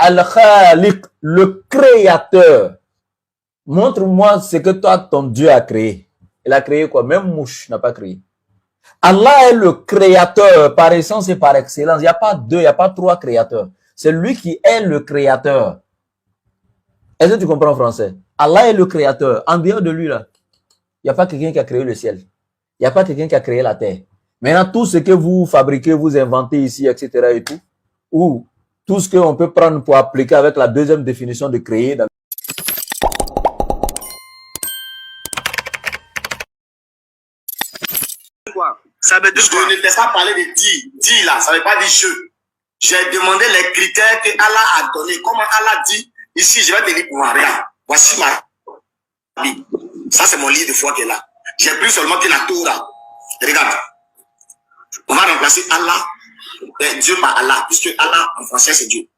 Al-Khaliq, le créateur. Montre-moi ce que toi, ton Dieu a créé. Il a créé quoi? Même mouche n'a pas créé. Allah est le créateur par essence et par excellence. Il n'y a pas deux, il n'y a pas trois créateurs. C'est lui qui est le créateur. Est-ce que tu comprends en français? Allah est le créateur. En dehors de lui, là, il n'y a pas quelqu'un qui a créé le ciel. Il n'y a pas quelqu'un qui a créé la terre. Maintenant, tout ce que vous fabriquez, vous inventez ici, etc. et tout, ou tout ce qu'on peut prendre pour appliquer avec la deuxième définition de créer. Ça veut dire je ne t'ai pas parlé de dit là, ça ne veut pas dire je. J'ai demandé les critères que Allah a donnés. Comment Allah dit, ici, je vais te dire pour moi, regarde, voici ma vie. Ça, c'est mon livre de foi qui est là. J'ai plus seulement que la Torah. Regarde. On va remplacer Allah, Dieu par Allah, puisque Allah, en français, c'est Dieu.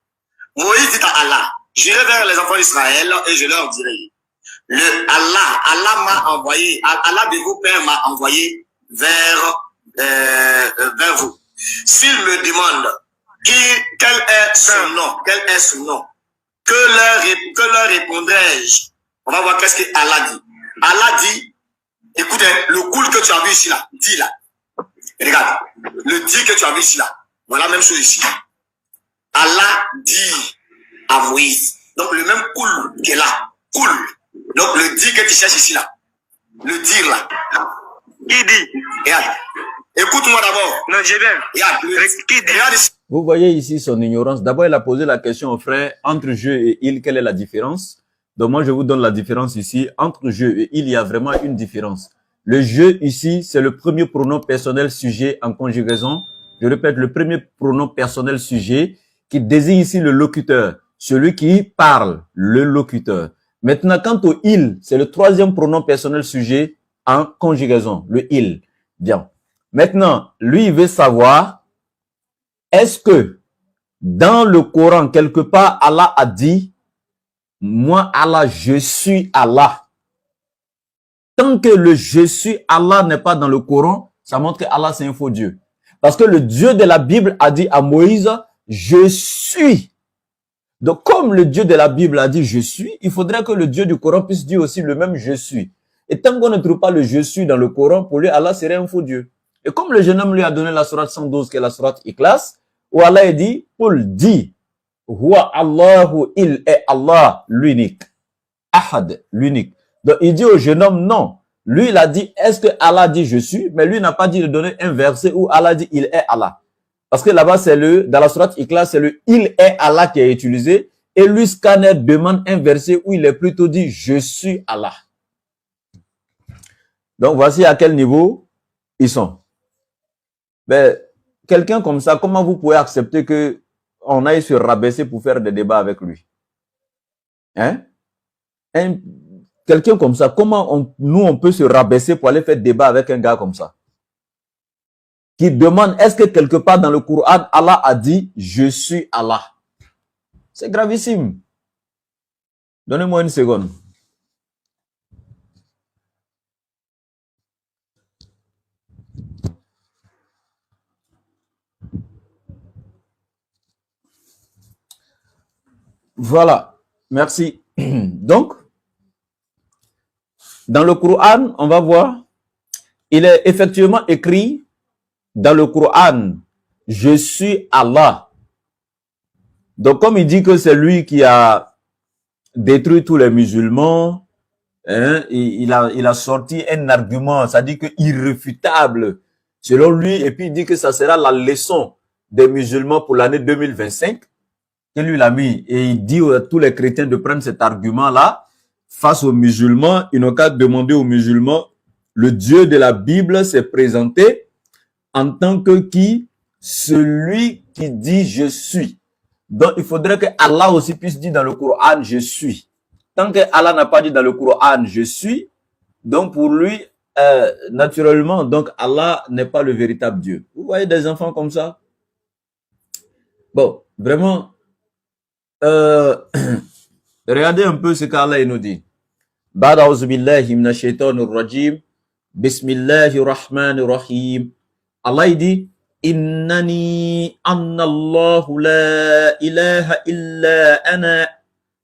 Moïse dit à Allah, j'irai vers les enfants d'Israël et je leur dirai, Allah m'a envoyé, Allah de vos pères m'a envoyé vers vous. S'il me demande quel est son nom, que leur répondrai-je? On va voir qu'est-ce que Allah dit. Allah dit, écoutez, le cool que tu as vu ici là, dis là. Regarde, le dit que tu as vu ici là, voilà la même chose ici. Allah dit à Moïse, donc le même cool qui est là, cool. Donc le dit que tu cherches ici là, le dire là. Qui dit? Regarde, écoute-moi d'abord. Non, j'ai bien. Regarde, qui dit? Regarde ici. Vous voyez ici son ignorance. D'abord, il a posé la question au frère, entre je et il, quelle est la différence? Donc moi, je vous donne la différence ici. Entre je et il y a vraiment une différence. Le je ici, c'est le premier pronom personnel sujet en conjugaison. Je répète, le premier pronom personnel sujet qui désigne ici le locuteur, celui qui parle, le locuteur. Maintenant, quant au il, c'est le troisième pronom personnel sujet en conjugaison, le il. Bien. Maintenant, lui, il veut savoir, est-ce que dans le Coran, quelque part, Allah a dit, moi, Allah, je suis Allah. Tant que le je suis Allah n'est pas dans le Coran, ça montre que Allah c'est un faux Dieu. Parce que le Dieu de la Bible a dit à Moïse, je suis. Donc comme le Dieu de la Bible a dit je suis, il faudrait que le Dieu du Coran puisse dire aussi le même je suis. Et tant qu'on ne trouve pas le je suis dans le Coran, pour lui Allah serait un faux Dieu. Et comme le jeune homme lui a donné la sourate 112 qui est la sourate Ikhlas, où Allah dit, Paul dit, Huwa Allahu, il est Allah, l'unique. Ahad, l'unique. Donc, il dit au jeune homme, non. Lui, il a dit, est-ce que Allah dit je suis? Mais lui n'a pas dit de donner un verset où Allah dit il est Allah. Parce que là-bas, c'est dans la sourate Ikhlas, c'est le il est Allah qui est utilisé. Et lui, Scanner demande un verset où il est plutôt dit je suis Allah. Donc, voici à quel niveau ils sont. Ben, quelqu'un comme ça, comment vous pouvez accepter que on aille se rabaisser pour faire des débats avec lui? Hein? Quelqu'un comme ça, comment on peut se rabaisser pour aller faire débat avec un gars comme ça? Qui demande, est-ce que quelque part dans le Coran, Allah a dit, je suis Allah? C'est gravissime. Donnez-moi une seconde. Voilà. Merci. Donc, dans le Coran, on va voir, il est effectivement écrit dans le Coran, je suis Allah. Donc, comme il dit que c'est lui qui a détruit tous les musulmans, hein, il a sorti un argument, ça dit que irréfutable, selon lui, et puis il dit que ça sera la leçon des musulmans pour l'année 2025, que lui l'a mis, et il dit à tous les chrétiens de prendre cet argument-là, face aux musulmans, ils n'ont qu'à demander aux musulmans, le Dieu de la Bible s'est présenté en tant que qui? Celui qui dit je suis. Donc, il faudrait que Allah aussi puisse dire dans le Coran, je suis. Tant que Allah n'a pas dit dans le Coran, je suis, donc pour lui, naturellement, donc Allah n'est pas le véritable Dieu. Vous voyez des enfants comme ça? Bon, vraiment, regardez un peu ce qu'Allah nous dit. Ba'd a'udhu billahi minash shaitanir rajim. Bismillahir rahmanir rahim. Allah dit Innani annallahu la ilaha illa ana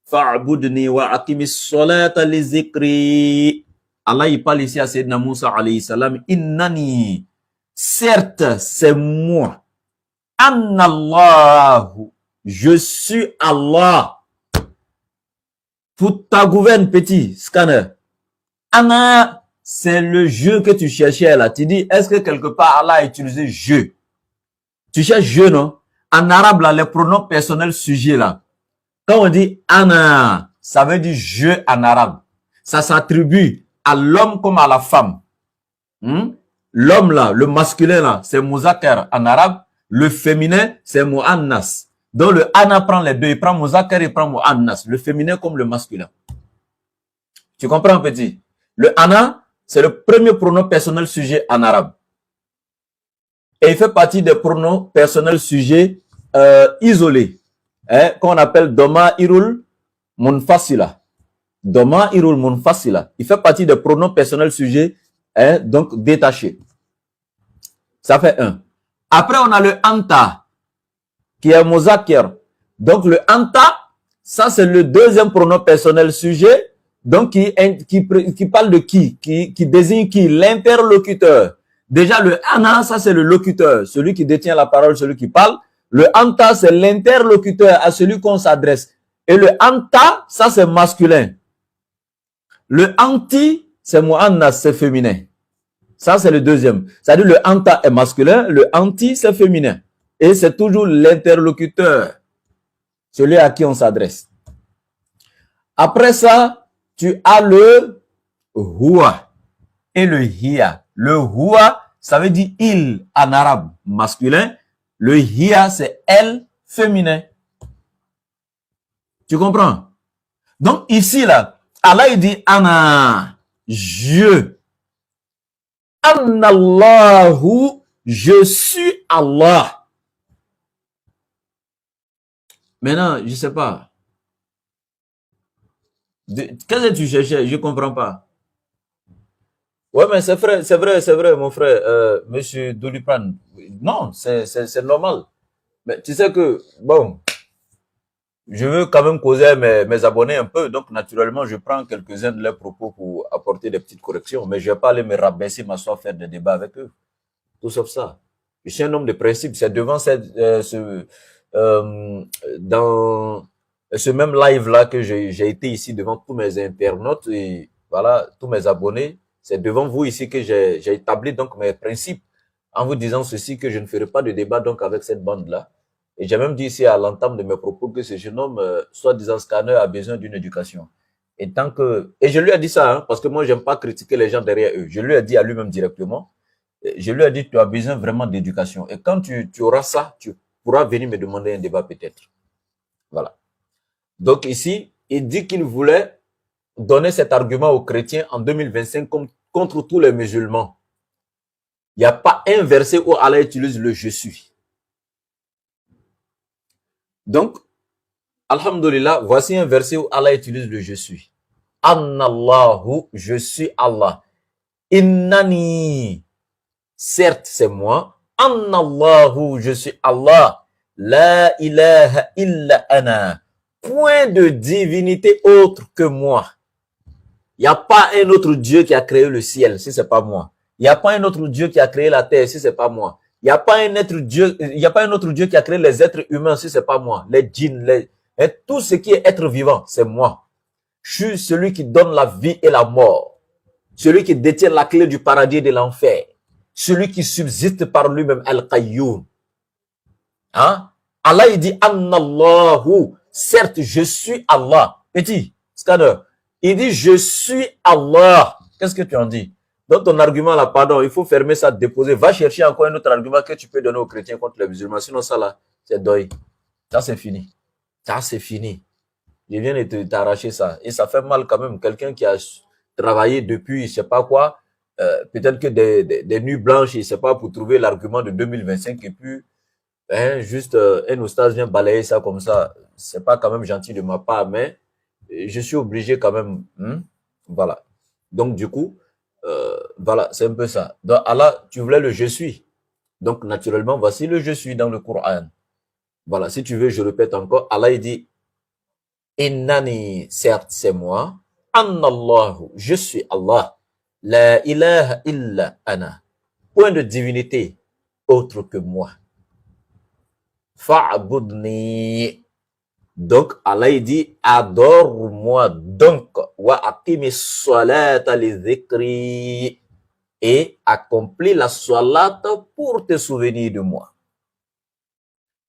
fa'budni wa aqimis salata li zikri. Allah il parle ici à Sayyidina Moussa alayhi salam. Innani, certes c'est moi. Annallahu, je suis Allah. Pour ta gouverne, petit scanner. Anna, c'est le jeu que tu cherchais là. Tu dis, est-ce que quelque part Allah a utilisé je? Tu cherches je, non? En arabe, là, les pronoms personnels sujets là. Quand on dit Anna, ça veut dire je en arabe. Ça s'attribue à l'homme comme à la femme. L'homme là, le masculin là, c'est Muzakkar en arabe. Le féminin, c'est Mu'annas. Donc le Anna prend les deux. Il prend Muzakkar, il prend Mu'annas. Le féminin comme le masculin. Tu comprends, petit? Le Anna, c'est le premier pronom personnel sujet en arabe. Et il fait partie des pronoms personnels sujets isolés. Qu'on appelle Doma Irul Munfasila. Doma Irul Munfasila. Il fait partie des pronoms personnels sujets, donc détachés. Ça fait un. Après, on a le Anta, qui est Muzakkar. Donc, le Anta, ça, c'est le deuxième pronom personnel sujet, donc qui parle de qui désigne qui? L'interlocuteur. Déjà, le Ana, ça, c'est le locuteur, celui qui détient la parole, celui qui parle. Le Anta, c'est l'interlocuteur à celui qu'on s'adresse. Et le Anta, ça, c'est masculin. Le Anti, c'est Mu'annas, c'est féminin. Ça, c'est le deuxième. C'est-à-dire le Anta est masculin, le Anti, c'est féminin. Et c'est toujours l'interlocuteur, celui à qui on s'adresse. Après ça, tu as le Huwa et le Hiya. Le Huwa, ça veut dire il en arabe masculin. Le Hiya, c'est elle féminin. Tu comprends? Donc ici, là, Allah il dit Ana, je. Annallahu, je suis Allah. Maintenant, je sais pas. Qu'est-ce que tu cherchais? Je comprends pas. Ouais, mais c'est vrai, mon frère, monsieur Doliprane. Non, c'est normal. Mais tu sais que, bon, je veux quand même causer mes abonnés un peu, donc naturellement, je prends quelques-uns de leurs propos pour apporter des petites corrections, mais je vais pas aller me rabaisser, m'asseoir, faire des débats avec eux. Tout sauf ça. Je suis un homme de principe, c'est devant dans ce même live-là que j'ai été ici devant tous mes internautes et voilà, tous mes abonnés. C'est devant vous ici que j'ai établi donc mes principes en vous disant ceci, que je ne ferai pas de débat donc avec cette bande-là. Et j'ai même dit ici à l'entame de mes propos que ce jeune homme, soi-disant scanner, a besoin d'une éducation. Et je lui ai dit ça, hein, parce que moi, j'aime pas critiquer les gens derrière eux. Je lui ai dit à lui-même directement, je lui ai dit, tu as besoin vraiment d'éducation. Et quand tu auras ça, tu pourras venir me demander un débat peut-être. Voilà. Donc ici, il dit qu'il voulait donner cet argument aux chrétiens en 2025 contre tous les musulmans. Il n'y a pas un verset où Allah utilise le « je suis ». Donc, alhamdulillah, voici un verset où Allah utilise le « je suis ». Annallahu, je suis Allah. Innani, certes c'est moi. Annallahu, je suis Allah. La ilaha illa ana. Point de divinité autre que moi. Il n'y a pas un autre Dieu qui a créé le ciel si c'est pas moi. Il n'y a pas un autre Dieu qui a créé la terre si c'est pas moi. Il n'y a pas un autre Dieu qui a créé les êtres humains si c'est pas moi. Les djinns, tout ce qui est être vivant, c'est moi. Je suis celui qui donne la vie et la mort. Celui qui détient la clé du paradis et de l'enfer. Celui qui subsiste par lui-même, Al-Qayyum. Hein? Allah, il dit, Annallahu. Certes, je suis Allah. Petit, scanner. Il dit, je suis Allah. Qu'est-ce que tu en dis? Dans ton argument là, pardon, il faut fermer ça, déposer. Va chercher encore un autre argument que tu peux donner aux chrétiens contre les musulmans. Sinon, ça là, c'est deuil. Ça, c'est fini. Ça, c'est fini. Je viens de t'arracher ça. Et ça fait mal quand même. Quelqu'un qui a travaillé depuis, je sais pas quoi, peut-être que des nuits blanches, je sais pas, pour trouver l'argument de 2025 et puis, juste un oustaz vient balayer ça comme ça. C'est pas quand même gentil de ma part, mais je suis obligé quand même. Voilà. Donc, du coup, voilà, c'est un peu ça. Donc, Allah, tu voulais le je suis. Donc, naturellement, voici le je suis dans le Coran. Voilà, si tu veux, je répète encore. Allah, il dit, Innani, certes, c'est moi. Annallahu, je suis Allah. La ilaha illa ana. Point de divinité autre que moi. Fa'budni. Donc, Allah, il dit, adore-moi donc. Wa aqimi salata li dhikri. Et accomplis la salat pour te souvenir de moi.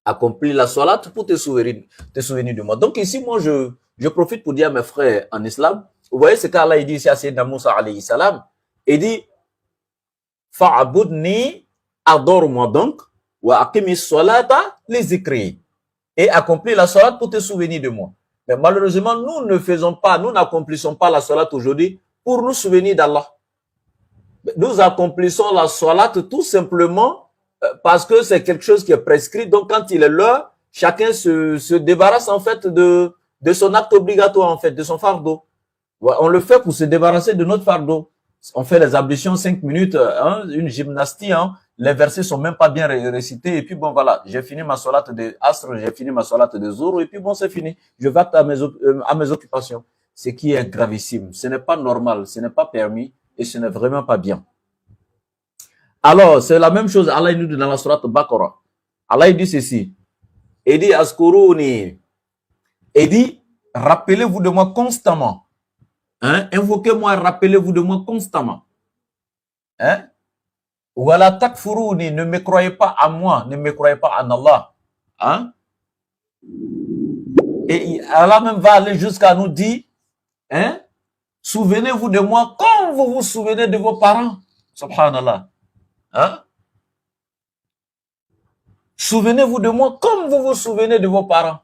Accomplis la salat pour te souvenir de moi. Donc ici, moi, je profite pour dire à mes frères en islam, vous voyez ce qu'Allah il dit ici à Sayyidina Moussa alayhi salam, il dit, fa'abudni, adore-moi donc, wa aqimi salata li zikri. Et accomplis la salat pour te souvenir de moi. Mais malheureusement, nous n'accomplissons pas la salat aujourd'hui pour nous souvenir d'Allah. Nous accomplissons la salat tout simplement parce que c'est quelque chose qui est prescrit. Donc, quand il est l'heure, chacun se débarrasse en fait de son acte obligatoire, en fait, de son fardeau. On le fait pour se débarrasser de notre fardeau. On fait les ablutions 5 minutes, hein, une gymnastie, hein, les versets sont même pas bien récités. Et puis bon, voilà, j'ai fini ma salat de Asr, j'ai fini ma salat de Zohr, et puis bon, c'est fini. Je vais à mes occupations. Ce qui est gravissime. Ce n'est pas normal, ce n'est pas permis. Et ce n'est vraiment pas bien. Alors, c'est la même chose, Allah nous dit dans la sourate Baqarah. Allah il dit ceci. Il dit, Askuruni. Il dit, rappelez-vous de moi constamment. Hein? Invoquez-moi, rappelez-vous de moi constamment. Hein? Wala takfuruni, ne me croyez pas à moi, ne me croyez pas en Allah. Hein? Et Allah même va aller jusqu'à nous dire, hein? Souvenez-vous de moi comme vous vous souvenez de vos parents. Subhanallah. Hein? Souvenez-vous de moi comme vous vous souvenez de vos parents.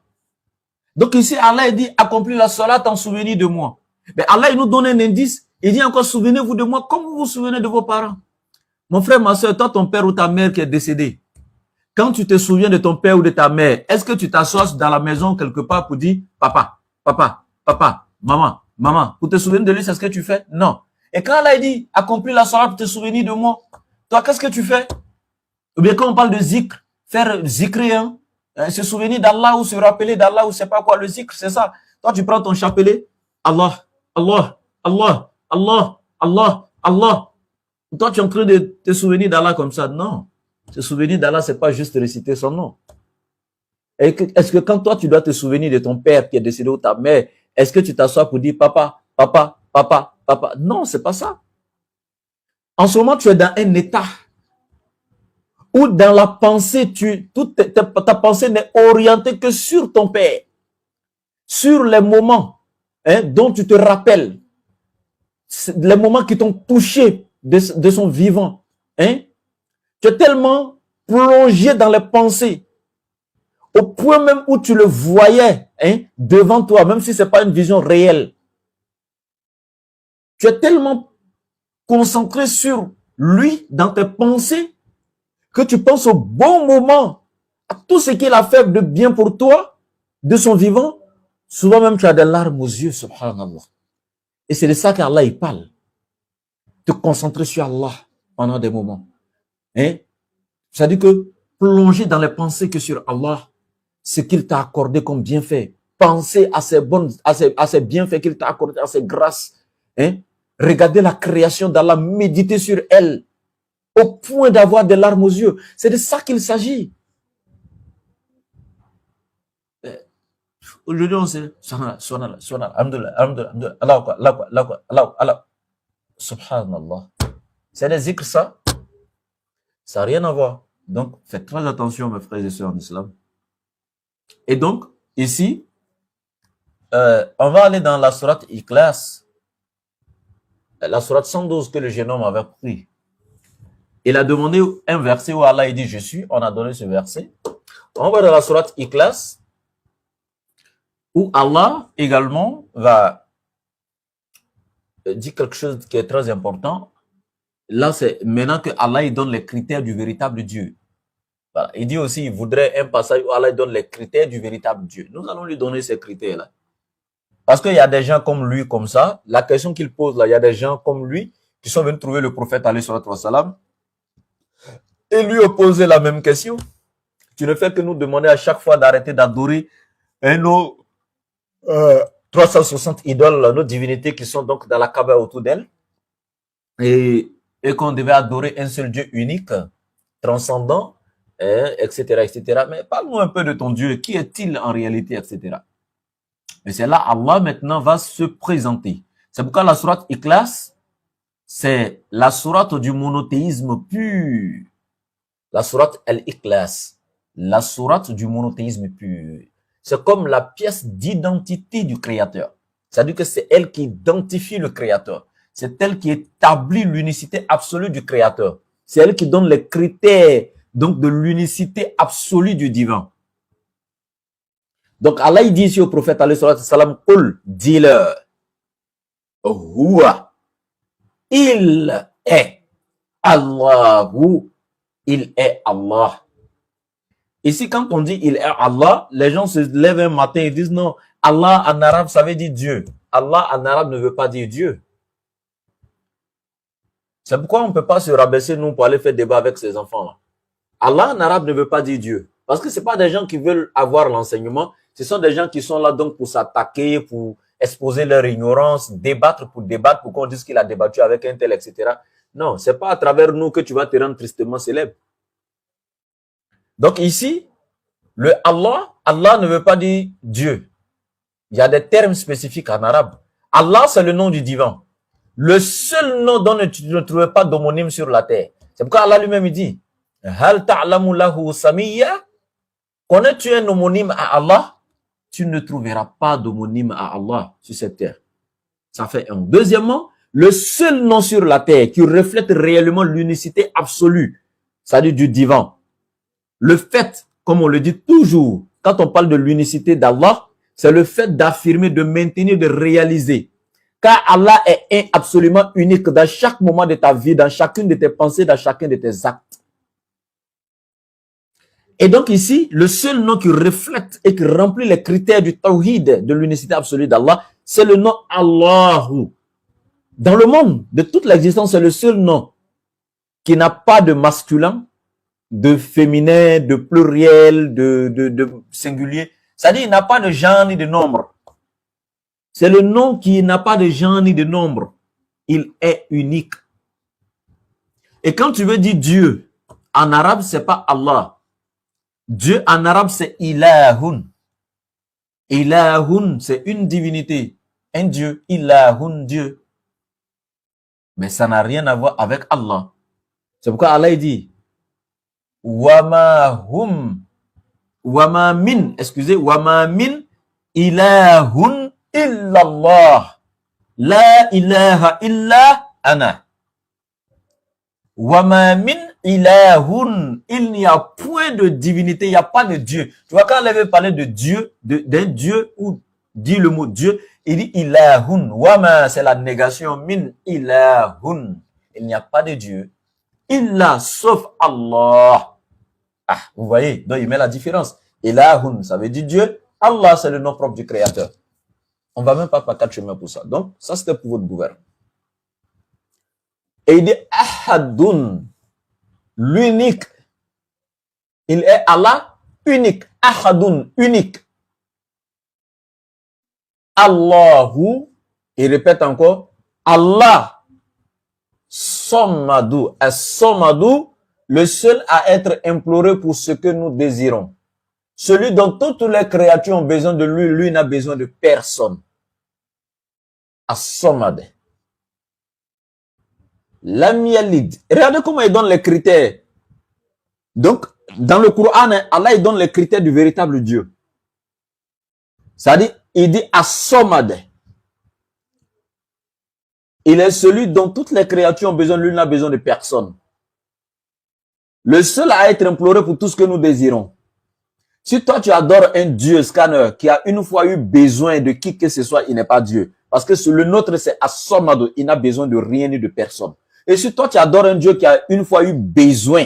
Donc ici, Allah dit, accomplis la salat en souvenir de moi. Mais Allah, il nous donne un indice. Il dit encore, souvenez-vous de moi comme vous vous souvenez de vos parents. Mon frère, ma soeur, toi, ton père ou ta mère qui est décédé, quand tu te souviens de ton père ou de ta mère, est-ce que tu t'assois dans la maison quelque part pour dire, papa, papa, papa, maman, maman, pour te souvenir de lui, c'est ce que tu fais? Non. Et quand Allah dit, accomplis la salat pour te souvenir de moi, toi, qu'est-ce que tu fais? Ou bien quand on parle de zikr, faire zikrer, hein, se souvenir d'Allah ou se rappeler d'Allah ou c'est pas quoi, le zikr, c'est ça. Toi, tu prends ton chapelet, Allah, Allah, Allah, Allah, Allah, Allah. Toi, tu es en train de te souvenir d'Allah comme ça. Non. Se souvenir d'Allah, c'est pas juste réciter son nom. Est-ce que quand toi, tu dois te souvenir de ton père qui est décédé ou ta mère, est-ce que tu t'assois pour dire papa, papa, papa, papa? Non, c'est pas ça. En ce moment, tu es dans un état où dans la pensée, ta pensée n'est orientée que sur ton père, sur les moments, hein, dont tu te rappelles, les moments qui t'ont touché de son vivant. Hein? Tu es tellement plongé dans les pensées, au point même où tu le voyais, hein, devant toi, même si ce n'est pas une vision réelle. Tu es tellement concentré sur lui dans tes pensées que tu penses au bon moment, à tout ce qu'il a fait de bien pour toi, de son vivant. Souvent même tu as des larmes aux yeux, subhanallah. Et c'est de ça qu'Allah il parle. Te concentrer sur Allah pendant des moments. Hein? C'est-à-dire que plonger dans les pensées que sur Allah, ce qu'il t'a accordé comme bienfait. Penser à ses bienfaits qu'il t'a accordé, à ses grâces. Hein? Regarder la création d'Allah, méditer sur elle, au point d'avoir des larmes aux yeux. C'est de ça qu'il s'agit. Aujourd'hui, on sait, subhanallah. C'est des zikrs, ça. Ça n'a rien à voir. Donc, faites très attention, mes frères et sœurs en islam. Et donc, ici, on va aller dans la sourate Ikhlas, la sourate 112 que le jeune homme avait pris. Il a demandé un verset où Allah dit « Je suis ». On a donné ce verset. On va dans la sourate Ikhlas, où Allah également va dire quelque chose qui est très important. Là, c'est maintenant que Allah il donne les critères du véritable Dieu. Voilà. Il dit aussi, il voudrait un passage où Allah donne les critères du véritable Dieu. Nous allons lui donner ces critères-là. Parce qu'il y a des gens comme lui, comme ça. La question qu'il pose là, il y a des gens comme lui qui sont venus trouver le prophète, alayhi salatu wassalam, et lui opposer la même question. Tu ne fais que nous demander à chaque fois d'arrêter d'adorer nos 360 idoles, nos divinités qui sont donc dans la Kaaba autour d'elle, et qu'on devait adorer un seul Dieu unique, transcendant, etc., etc. Mais parle-nous un peu de ton Dieu. Qui est-il en réalité, etc. Et c'est là Allah maintenant va se présenter. C'est pourquoi la sourate Ikhlas, c'est la sourate du monothéisme pur. La sourate Al-Ikhlas, la sourate du monothéisme pur. C'est comme la pièce d'identité du Créateur. C'est-à-dire que c'est elle qui identifie le Créateur. C'est elle qui établit l'unicité absolue du Créateur. C'est elle qui donne les critères donc de l'unicité absolue du divin. Donc Allah il dit ici au prophète alayhi salam, Qul, dis-leur, Huwa, il est Allahu, il est Allah. Ici, quand on dit il est Allah, les gens se lèvent un matin et disent non, Allah en arabe, ça veut dire Dieu. Allah en arabe ne veut pas dire Dieu. C'est pourquoi on ne peut pas se rabaisser, nous, pour aller faire débat avec ces enfants-là. Allah en arabe ne veut pas dire Dieu. Parce que ce n'est pas des gens qui veulent avoir l'enseignement. Ce sont des gens qui sont là donc pour s'attaquer, pour exposer leur ignorance, débattre pour qu'on dise qu'il a débattu avec un tel, etc. Non, ce n'est pas à travers nous que tu vas te rendre tristement célèbre. Donc ici, le Allah, Allah ne veut pas dire Dieu. Il y a des termes spécifiques en arabe. Allah, c'est le nom du divin. Le seul nom dont tu ne trouves pas d'homonyme sur la terre. C'est pourquoi Allah lui-même dit, Hal ta'lamu lahu samiyya? Connais-tu un homonyme à Allah? Tu ne trouveras pas d'homonyme à Allah sur cette terre. Ça fait un. Deuxièmement, le seul nom sur la terre qui reflète réellement l'unicité absolue, c'est-à-dire du divin. Le fait, comme on le dit toujours, quand on parle de l'unicité d'Allah, c'est le fait d'affirmer, de maintenir, de réaliser. Car Allah est absolument unique dans chaque moment de ta vie, dans chacune de tes pensées, dans chacun de tes actes. Et donc ici, le seul nom qui reflète et qui remplit les critères du tawhid, de l'unicité absolue d'Allah, c'est le nom Allahu. Dans le monde de toute l'existence, c'est le seul nom qui n'a pas de masculin, de féminin, de pluriel, de singulier. C'est-à-dire, il n'a pas de genre ni de nombre. C'est le nom qui n'a pas de genre ni de nombre. Il est unique. Et quand tu veux dire Dieu, en arabe, c'est pas Allah. Dieu, en arabe, c'est Ilahun. Ilahun, c'est une divinité. Un Dieu. Ilahun, Dieu. Mais ça n'a rien à voir avec Allah. C'est pourquoi Allah dit Wama hum, wama min, excusez, wama min ilahun illallah. La ilaha illa ana. Wama min ilahun. Il n'y a point de divinité, il n'y a pas de Dieu. Tu vois, quand elle veut parler de Dieu, d'un Dieu, ou dit le mot Dieu, il dit ilahun. Wama, c'est la négation. Min ilahun. Il n'y a pas de Dieu. Illa, sauf Allah. Ah, vous voyez, donc il met la différence. Ilahun, ça veut dire Dieu. Allah, c'est le nom propre du Créateur. On ne va même pas par quatre chemins pour ça. Donc, ça c'était pour votre gouvernement. Et il dit Ahadun, l'unique. Il est Allah, unique. Ahadun, unique. Allahu, il répète encore, Allah, Sommadou, As-Sommadou, le seul à être imploré pour ce que nous désirons. Celui dont toutes les créatures ont besoin de lui, lui n'a besoin de personne. As-Sommad. Lam yalid. Regardez comment il donne les critères. Donc, dans le Coran, Allah il donne les critères du véritable Dieu. C'est-à-dire, il dit As-Sommad. Il est celui dont toutes les créatures ont besoin, lui n'a besoin de personne. Le seul à être imploré pour tout ce que nous désirons. Si toi tu adores un Dieu scanner qui a une fois eu besoin de qui que ce soit, il n'est pas Dieu. Parce que le nôtre c'est As-Sommad, il n'a besoin de rien ni de personne. Et si toi tu adores un Dieu qui a une fois eu besoin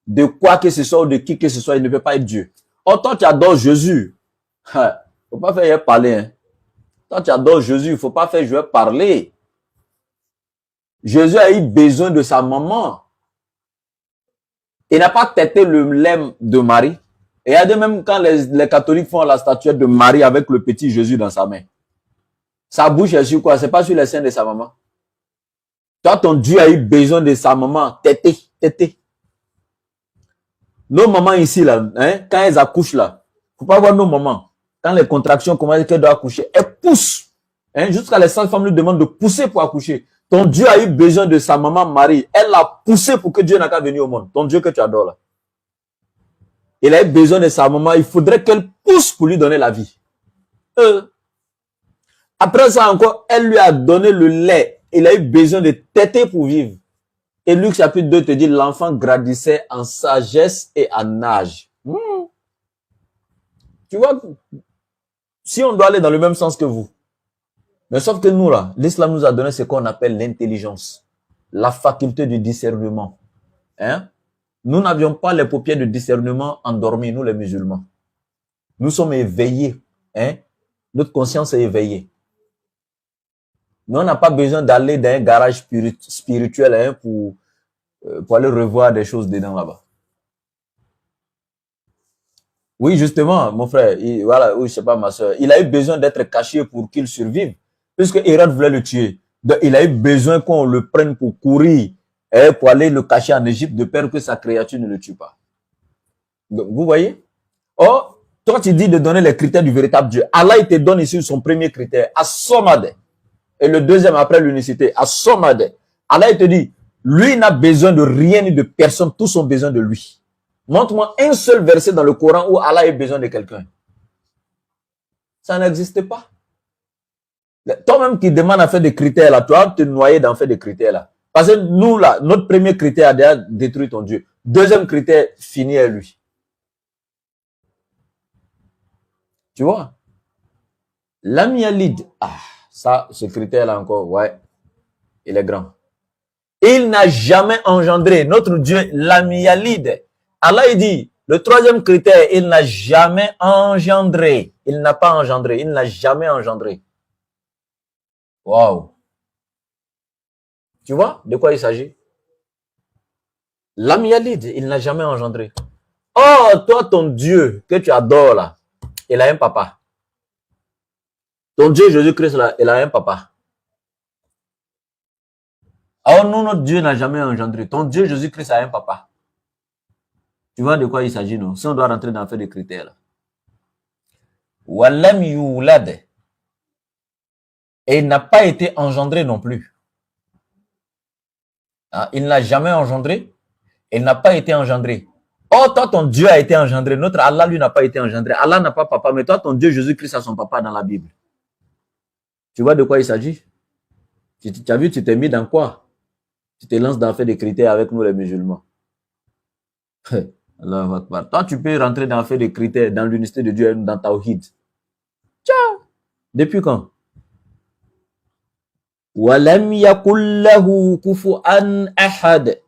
de quoi que ce soit ou de qui que ce soit, il ne peut pas être Dieu. Or toi tu adores Jésus. Faut pas faire parler. Hein. Toi tu adores Jésus, il faut pas faire jouer parler. Jésus a eu besoin de sa maman. Il n'a pas têté le lait de Marie. Et il y a de même quand les catholiques font la statuette de Marie avec le petit Jésus dans sa main. Sa bouche est sur quoi? C'est pas sur les seins de sa maman. Toi, ton Dieu a eu besoin de sa maman. Tété. Nos mamans ici, là, hein, quand elles accouchent, là, faut pas voir nos mamans. Quand les contractions commencent, qu'elles doivent accoucher, elles poussent. Hein, jusqu'à les sages-femmes lui demandent de pousser pour accoucher. Ton Dieu a eu besoin de sa maman Marie. Elle l'a poussé pour que Dieu n'a qu'à venir au monde. Ton Dieu que tu adores, là. Il a eu besoin de sa maman. Il faudrait qu'elle pousse pour lui donner la vie. Après ça encore, elle lui a donné le lait. Il a eu besoin de téter pour vivre. Et Luc chapitre 2 te dit, l'enfant grandissait en sagesse et en âge. Tu vois, si on doit aller dans le même sens que vous. Mais sauf que nous, là, l'islam nous a donné ce qu'on appelle l'intelligence. La faculté du discernement. Hein? Nous n'avions pas les paupières de discernement endormies, nous les musulmans. Nous sommes éveillés. Hein? Notre conscience est éveillée. Mais on n'a pas besoin d'aller dans un garage spirituel hein, pour aller revoir des choses dedans là-bas. Oui, justement, mon frère, voilà, oui, je sais pas, ma soeur, il a eu besoin d'être caché pour qu'il survive, puisque Hérode voulait le tuer. Donc, il a eu besoin qu'on le prenne pour courir, hein, pour aller le cacher en Égypte, de peur que sa créature ne le tue pas. Donc, vous voyez? Oh, toi, tu dis de donner les critères du véritable Dieu. Allah, il te donne ici son premier critère, As-Samad. Et le deuxième après l'unicité, As-Samad. Allah, il te dit, lui n'a besoin de rien ni de personne, tous ont besoin de lui. Montre-moi un seul verset dans le Coran où Allah a besoin de quelqu'un. Ça n'existe pas. Toi-même qui demande à faire des critères là, tu vas te noyer d'en faire des critères là. Parce que nous là, notre premier critère a déjà détruit ton Dieu. Deuxième critère, fini à lui. Tu vois? L'amialide, ça, ce critère-là encore, ouais, il est grand. Il n'a jamais engendré. Notre Dieu, l'amialide. Allah, il dit, le troisième critère, il n'a jamais engendré. Il n'a pas engendré. Il n'a jamais engendré. Waouh. Tu vois de quoi il s'agit? L'amialide, il n'a jamais engendré. Oh, toi, ton Dieu que tu adores là, il a un papa. Ton Dieu Jésus-Christ là, il a un papa. Oh non, notre Dieu n'a jamais engendré. Ton Dieu Jésus-Christ a un papa. Tu vois de quoi il s'agit, non? Si on doit rentrer dans faire des critères là. Walam yulad. Et il n'a pas été engendré non plus. Ah, il n'a jamais engendré. Il n'a pas été engendré. Oh, toi, ton Dieu a été engendré. Notre Allah, lui, n'a pas été engendré. Allah n'a pas papa, mais toi, ton Dieu Jésus-Christ a son papa dans la Bible. Tu vois de quoi il s'agit? Tu as vu, tu t'es mis dans quoi? Tu te lances dans faire des critères avec nous les musulmans. Allahu Akbar. Toi, tu peux rentrer dans faire des critères dans l'unicité de Dieu, dans Tawhid. Ciao. Depuis quand? Walam yakul lahu kufuwan ahad.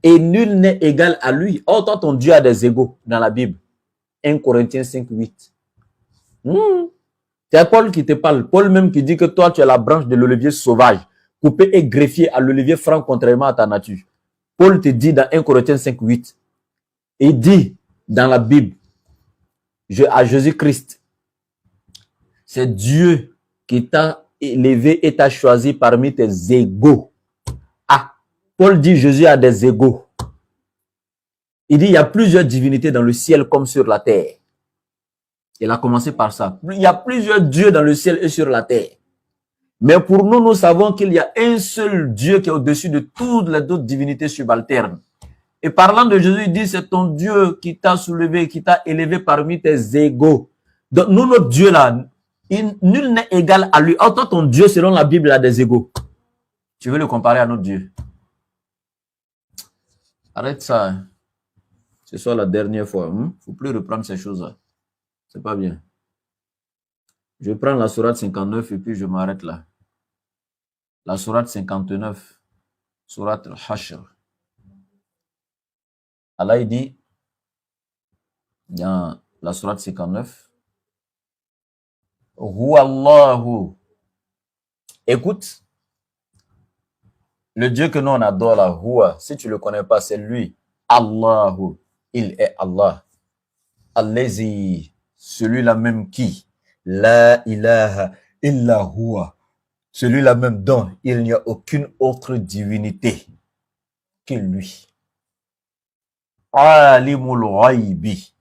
Et nul n'est égal à lui. Oh, toi, ton Dieu a des égaux dans la Bible. 1 Corinthiens 5, 8. C'est Paul qui te parle. Paul même qui dit que toi, tu es la branche de l'olivier sauvage, coupé et greffié à l'olivier franc contrairement à ta nature. Paul te dit dans 1 Corinthiens 5, 8. Il dit dans la Bible, à Jésus-Christ, c'est Dieu qui t'a élevé et t'a choisi parmi tes égaux. Ah, Paul dit Jésus a des égaux. Il dit il y a plusieurs divinités dans le ciel comme sur la terre. Il a commencé par ça. Il y a plusieurs dieux dans le ciel et sur la terre. Mais pour nous, nous savons qu'il y a un seul Dieu qui est au-dessus de toutes les autres divinités subalternes. Et parlant de Jésus, il dit, c'est ton Dieu qui t'a soulevé, qui t'a élevé parmi tes égaux. Donc, nous, notre Dieu là, nul n'est égal à lui. Oh, toi, ton Dieu, selon la Bible, a des égaux. Tu veux le comparer à notre Dieu? Arrête ça. Hein. Ce soit la dernière fois. Faut plus reprendre ces choses-là. C'est pas bien. Je prends la sourate 59 et puis je m'arrête là. La sourate 59, sourate al-Hashr. Allah il dit dans la sourate 59, Huwallahu. Écoute, le Dieu que nous on adore là, Huwa, si tu le connais pas, c'est lui. Allahu, il est Allah. Allazi, celui-là même qui, la ilaha illa huwa, celui-là même dont il n'y a aucune autre divinité que lui. Alimul ghaibi,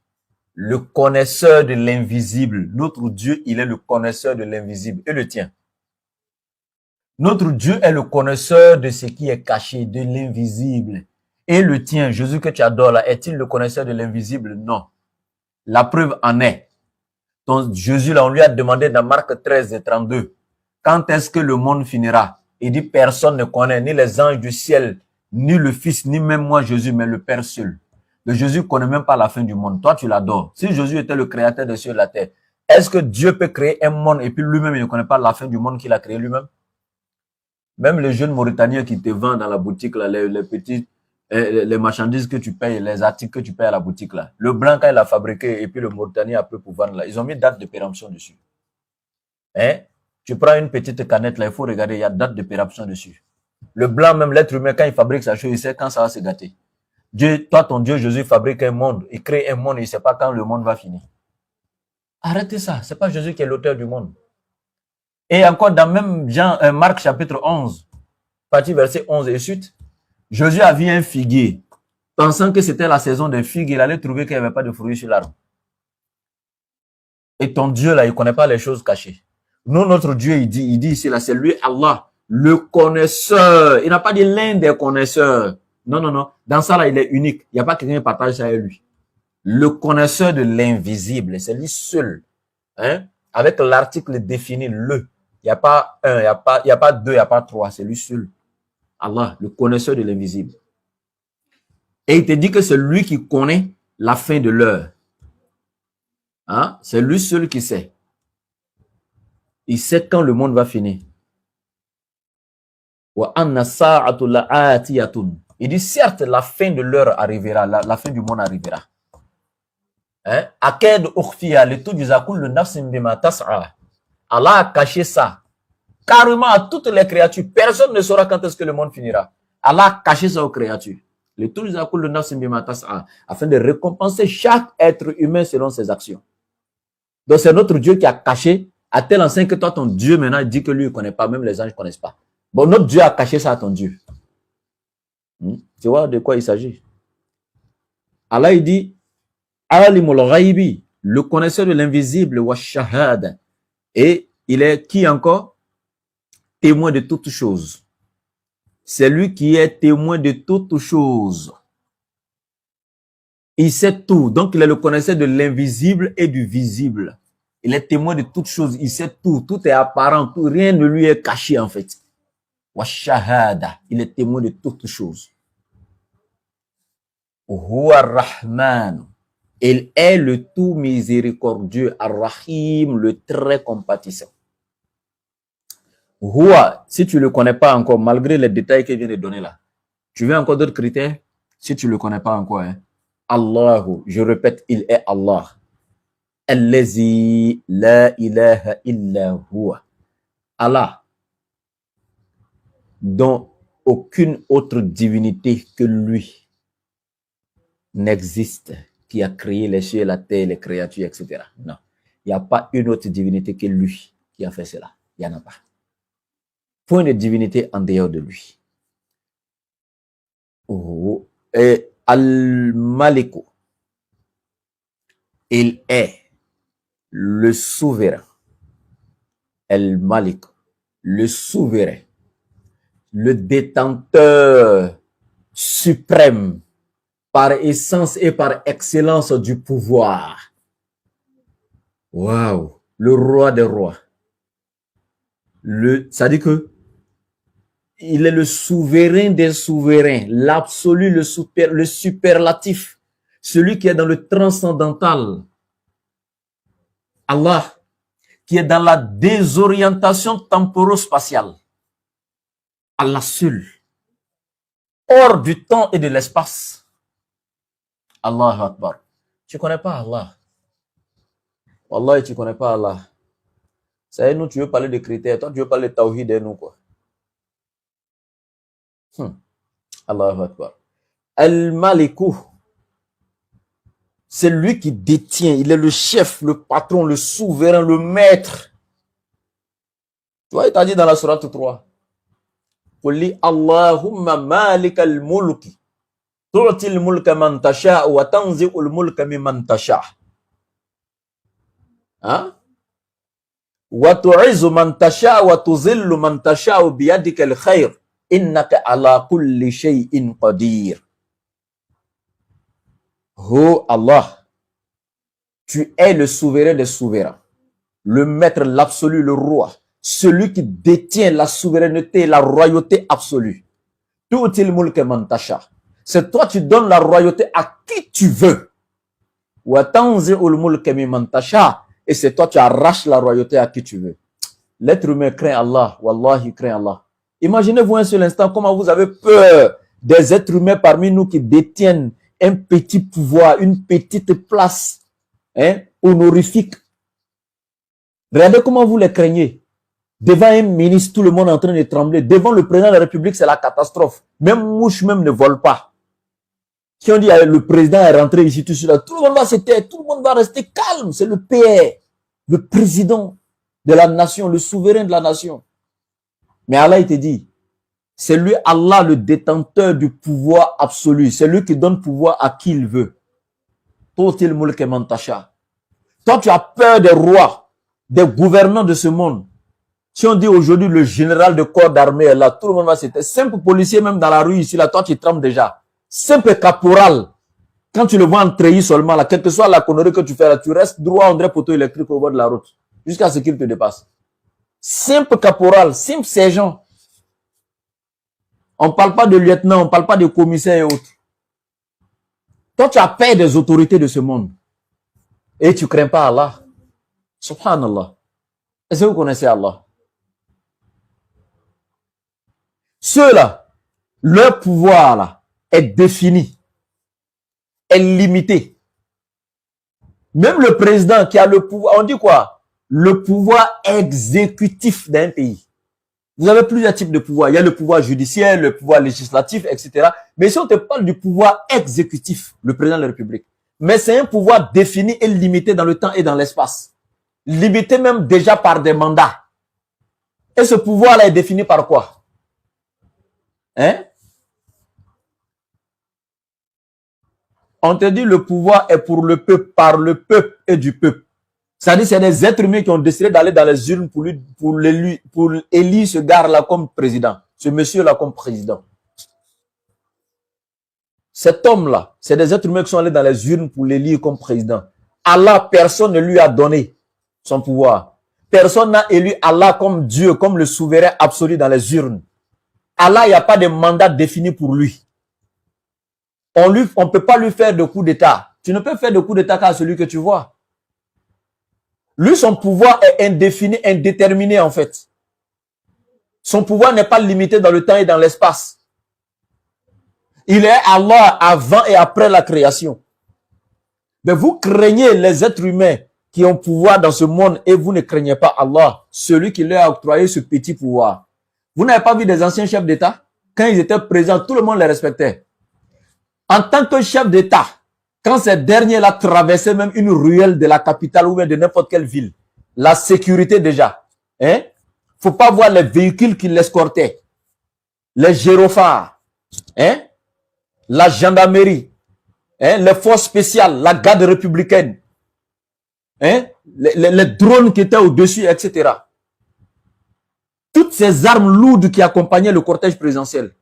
le connaisseur de l'invisible. Notre Dieu, il est le connaisseur de l'invisible. Et le tien. Notre Dieu est le connaisseur de ce qui est caché, de l'invisible. Et le tien, Jésus que tu adores là, est-il le connaisseur de l'invisible? Non. La preuve en est. Donc, Jésus, là, on lui a demandé dans Marc 13 et 32, quand est-ce que le monde finira? Il dit, personne ne connaît, ni les anges du ciel, ni le Fils, ni même moi, Jésus, mais le Père seul. Le Jésus ne connaît même pas la fin du monde. Toi, tu l'adores. Si Jésus était le créateur des cieux et de la terre, est-ce que Dieu peut créer un monde et puis lui-même, il ne connaît pas la fin du monde qu'il a créé lui-même? Même les jeunes Mauritaniens qui te vendent dans la boutique, là, les petits, les marchandises que tu payes, les articles que tu payes à la boutique, là. Le blanc, quand il a fabriqué, et puis le Mauritanien après pour vendre, là, ils ont mis date de péremption dessus. Hein? Tu prends une petite canette, là, il faut regarder, il y a date de péremption dessus. Le blanc, même l'être humain, quand il fabrique sa chose, il sait quand ça va se gâter. Dieu, toi, ton Dieu, Jésus, fabrique un monde, il crée un monde, il ne sait pas quand le monde va finir. Arrêtez ça, c'est pas Jésus qui est l'auteur du monde. Et encore dans même Marc chapitre 11, partie verset 11 et suite, Jésus a vu un figuier. Pensant que c'était la saison des figues, il allait trouver qu'il n'y avait pas de fruits sur l'arbre. Et ton Dieu, là, il ne connaît pas les choses cachées. Nous, notre Dieu, il dit ici, là, c'est lui, Allah, le connaisseur. Il n'a pas dit l'un des connaisseurs. Non, non, non. Dans ça, là, il est unique. Il n'y a pas quelqu'un qui partage ça avec lui. Le connaisseur de l'invisible, c'est lui seul. Hein? Avec l'article défini, le. Il n'y a pas un, il n'y a pas deux, il n'y a pas trois. C'est lui seul. Allah, le connaisseur de l'invisible. Et il te dit que c'est lui qui connaît la fin de l'heure. Hein? C'est lui seul qui sait. Il sait quand le monde va finir. Il dit certes, la fin de l'heure arrivera, la fin du monde arrivera. Hein? Allah a caché ça carrément à toutes les créatures. Personne ne saura quand est-ce que le monde finira. Allah a caché ça aux créatures. Afin de récompenser chaque être humain selon ses actions. Donc c'est notre Dieu qui a caché à tel enseigne que toi, ton Dieu maintenant dit que lui ne connaît pas, même les anges ne connaissent pas. Bon, notre Dieu a caché ça à ton Dieu. Tu vois de quoi il s'agit? Allah il dit Alimul ghaibi, le connaisseur de l'invisible, wa shahada. Et il est qui encore? Témoin de toutes choses. C'est lui qui est témoin de toutes choses. Il sait tout. Donc, il est le connaisseur de l'invisible et du visible. Il est témoin de toutes choses. Il sait tout. Tout est apparent. Tout, rien ne lui est caché, en fait. Wa shahada. Il est témoin de toutes choses. Huwa ar-Rahman. Il est le tout miséricordieux. Ar-Rahim, le très compatissant. Huwa, si tu ne le connais pas encore, malgré les détails qu'il vient de donner là, tu veux encore d'autres critères? Si tu ne le connais pas encore, hein? Allahu, je répète, il est Allah. Allazi la ilaha illa huwa. Allah, dont aucune autre divinité que lui n'existe, qui a créé les cieux, la terre, les créatures, etc. Non, il n'y a pas une autre divinité que lui qui a fait cela. Il n'y en a pas. Point de divinité en dehors de lui. Oh. Et Al-Maliku, il est le souverain. Al-Malik, le souverain, le détenteur suprême par essence et par excellence du pouvoir. Waouh, le roi des rois. Ça dit que il est le souverain des souverains, l'absolu, le superlatif, celui qui est dans le transcendantal. Allah, qui est dans la désorientation temporo-spatiale. Allah seul, hors du temps et de l'espace. Allahu Akbar. Tu ne connais pas Allah. Wallah, tu ne connais pas Allah. Ça y est, nous, tu veux parler de critères. Toi, tu veux parler de tawhid et nous, quoi. Allahu Akbar. Al-Maliku. C'est lui qui détient, il est le chef, le patron, le souverain, le maître. Tu vois, il t'a dit dans la sourate 3. Qul Allahumma malik al-mulki. Tu'ti al-mulka man tasha' wa tanzi'u al-mulka mimman tasha'. Hein? Wa tu'izzu man tasha' wa tuzillu man tasha' biyadika al-khayr. Innaka ala kulli shay'in qadir. Oh Allah, tu es le souverain des souverains, le maître, l'absolu, le roi, celui qui détient la souveraineté, la royauté absolue. Tu'til mulka man tasha. C'est toi tu donnes la royauté à qui tu veux. Wa tanzi'ul mulka mimman tasha. Et c'est toi tu arraches la royauté à qui tu veux. L'être humain craint Allah, wallahi craint Allah. Imaginez-vous un seul instant comment vous avez peur des êtres humains parmi nous qui détiennent un petit pouvoir, une petite place honorifique. Regardez comment vous les craignez. Devant un ministre, tout le monde est en train de trembler. Devant le président de la République, c'est la catastrophe. Même mouche même ne vole pas. Si on dit le président est rentré ici, tout cela, tout le monde va se taire, tout le monde va rester calme. C'est le PR, le président de la nation, le souverain de la nation. Mais Allah, il te dit, c'est lui, Allah, le détenteur du pouvoir absolu. C'est lui qui donne pouvoir à qui il veut. Toi, tu as peur des rois, des gouvernants de ce monde. Si on dit aujourd'hui le général de corps d'armée est là, tout le monde va se taire. Simple policier, même dans la rue ici, là, toi, tu trembles déjà. Simple caporal. Quand tu le vois en treillis seulement, là, quelle que soit la connerie que tu fais, là, tu restes droit en dirait poteau électrique au bord de la route. Jusqu'à ce qu'il te dépasse. Simple caporal, simple sergent. On ne parle pas de lieutenant, on ne parle pas de commissaire et autres. Toi, tu as peur des autorités de ce monde. Et tu ne crains pas Allah. Subhanallah. Est-ce que vous connaissez Allah? Ceux-là, leur pouvoir là, est défini, est limité. Même le président qui a le pouvoir, on dit quoi? Le pouvoir exécutif d'un pays. Vous avez plusieurs types de pouvoir. Il y a le pouvoir judiciaire, le pouvoir législatif, etc. Mais si on te parle du pouvoir exécutif, le président de la République, mais c'est un pouvoir défini et limité dans le temps et dans l'espace. Limité même déjà par des mandats. Et ce pouvoir-là est défini par quoi? Hein? On te dit le pouvoir est pour le peuple, par le peuple et du peuple. C'est-à-dire c'est des êtres humains qui ont décidé d'aller dans les urnes pour élire ce gars-là comme président, ce monsieur-là comme président. Cet homme-là, c'est des êtres humains qui sont allés dans les urnes pour l'élire comme président. Allah, personne ne lui a donné son pouvoir. Personne n'a élu Allah comme Dieu, comme le souverain absolu dans les urnes. Allah, il n'y a pas de mandat défini pour lui. On ne peut pas lui faire de coup d'état. Tu ne peux faire de coup d'état qu'à celui que tu vois. Lui, son pouvoir est indéfini, indéterminé en fait. Son pouvoir n'est pas limité dans le temps et dans l'espace. Il est Allah avant et après la création. Mais vous craignez les êtres humains qui ont pouvoir dans ce monde et vous ne craignez pas Allah, celui qui leur a octroyé ce petit pouvoir. Vous n'avez pas vu des anciens chefs d'État? Quand ils étaient présents, tout le monde les respectait. En tant que chef d'État, quand ces derniers-là traversaient même une ruelle de la capitale ou de n'importe quelle ville, la sécurité déjà, faut pas voir les véhicules qui l'escortaient, les gyrophares, la gendarmerie, les forces spéciales, la garde républicaine, les drones qui étaient au-dessus, etc. Toutes ces armes lourdes qui accompagnaient le cortège présidentiel.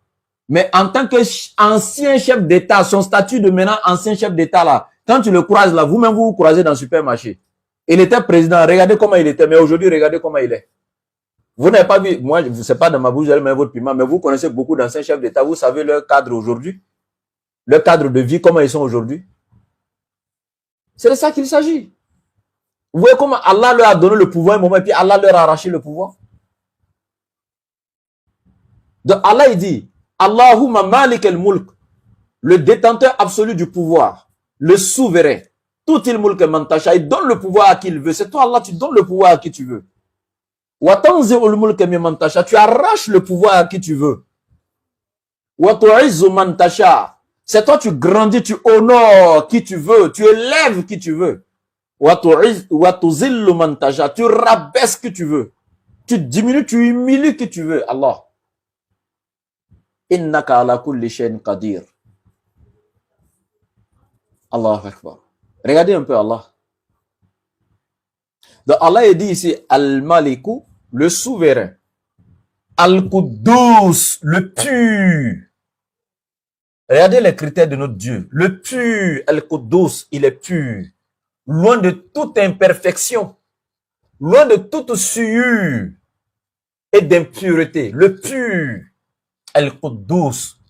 Mais en tant qu'ancien chef d'État, son statut de maintenant ancien chef d'État là, quand tu le croises là, vous-même vous croisez dans le supermarché. Il était président, regardez comment il était, mais aujourd'hui regardez comment il est. Vous n'avez pas vu, moi, c'est pas dans ma bouche, j'allais mettre votre piment, mais vous connaissez beaucoup d'anciens chefs d'État, vous savez leur cadre aujourd'hui, leur cadre de vie, comment ils sont aujourd'hui. C'est de ça qu'il s'agit. Vous voyez comment Allah leur a donné le pouvoir un moment et puis Allah leur a arraché le pouvoir. Donc Allah il dit, Allahumma malik al-mulk, le détenteur absolu du pouvoir, le souverain, tout il mulk man tasha, il donne le pouvoir à qui il veut. C'est toi Allah, tu donnes le pouvoir à qui tu veux. Wa tanzi'ul mulk mimman tasha, tu arraches le pouvoir à qui tu veux. Wa tu'izzu man tasha, C'est toi, tu grandis, tu honores qui tu veux, tu élèves qui tu veux. Tu rabaisses qui tu veux. Tu diminues, tu humilies qui tu veux. Allah. Innaka ala kulli shay'in qadir. Allahu Akbar. Regardez un peu Allah. Donc Allah est dit ici, Al-Maliku, le souverain. Al-Quddus, le pur. Regardez les critères de notre Dieu. Le pur, Al-Quddus, il est pur. Loin de toute imperfection. Loin de toute souillure et d'impureté. Le pur, Al-Quddus.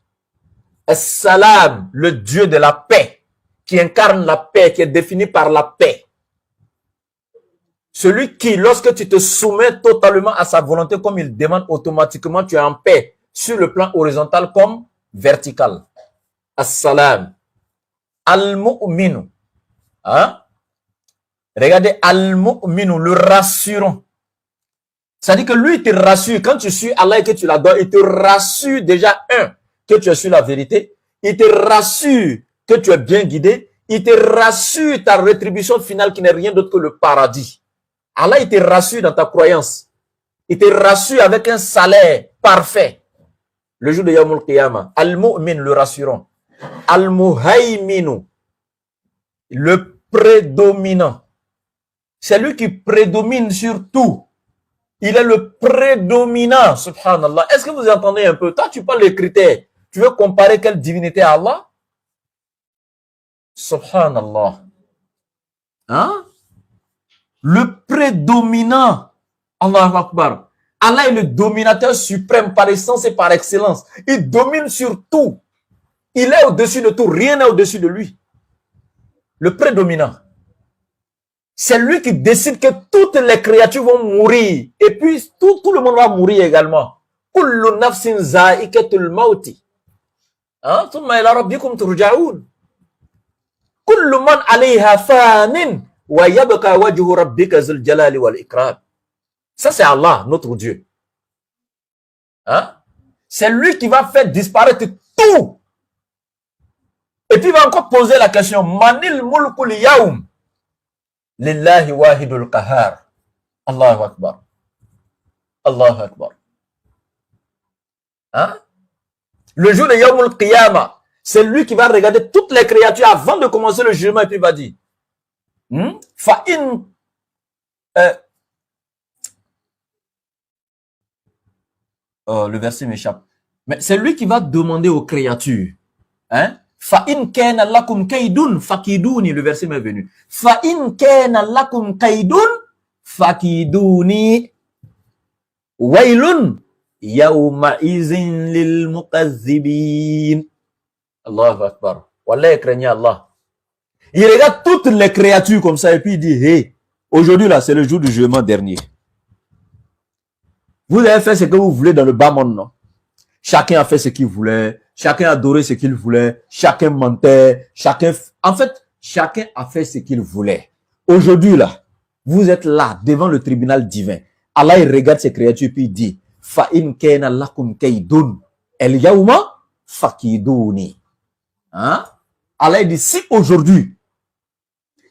As-Salam, le Dieu de la paix, qui incarne la paix, qui est défini par la paix. Celui qui, lorsque tu te soumets totalement à sa volonté, comme il demande automatiquement, tu es en paix, sur le plan horizontal comme vertical. As-Salam. Al-Mu'minu. Hein? Regardez, Al-Mu'minu, le rassurant. C'est-à-dire que lui, il te rassure. Quand tu suis Allah et que tu l'adores, il te rassure déjà, que tu es sur la vérité. Il te rassure que tu es bien guidé. Il te rassure ta rétribution finale qui n'est rien d'autre que le paradis. Allah, il te rassure dans ta croyance. Il te rassure avec un salaire parfait. Le jour de Yawmul Qiyamah. Al-Mu'min, le rassurant. Al-Muhayminu, le prédominant. C'est lui qui prédomine sur tout. Il est le prédominant, subhanallah. Est-ce que vous entendez un peu? Toi, tu parles des critères. Tu veux comparer quelle divinité à Allah? Subhanallah. Hein? Le prédominant. Allahu Akbar. Allah est le dominateur suprême par essence et par excellence. Il domine sur tout. Il est au-dessus de tout. Rien n'est au-dessus de lui. Le prédominant. C'est lui qui décide que toutes les créatures vont mourir. Et puis, tout le monde va mourir également. Kullu nafsin za'ikatul mauti. Hein? Thumma ila rabbikum turja'un. Kullu man alayha fanin. Wa yabqa wajhu rabbika zul jalali wal ikram. Ça, c'est Allah, notre Dieu. Hein? C'est lui qui va faire disparaître tout. Et puis, il va encore poser la question. Manil mulkul yaoum. Lillahi wahidul qahar. Allahu Akbar. Allahu Akbar. Hein? Le jour de Yawmul Qiyamah, c'est lui qui va regarder toutes les créatures avant de commencer le jugement et puis il va dire Fa'in le verset m'échappe. Mais c'est lui qui va demander aux créatures. Hein? Fa'in kana lakum kaydun fakiduni. Le verset m'est venu. Fa'in kana lakum kaydun fakiduni. Wailun yawma izin lil mukazzibin. Allahu Akbar. Wallah, craignez Allah. Il regarde toutes les créatures comme ça et puis il dit, hey, aujourd'hui là, c'est le jour du jugement dernier. Vous avez fait ce que vous voulez dans le bas monde, non? Chacun a fait ce qu'il voulait. Chacun a adoré ce qu'il voulait. Chacun mentait. En fait, chacun a fait ce qu'il voulait. Aujourd'hui là, vous êtes là, devant le tribunal divin. Allah, il regarde ces créatures puis il dit, Fa'in kena lakum kaydun. El yawma fakiduni. Hein? Allah, il dit, si aujourd'hui,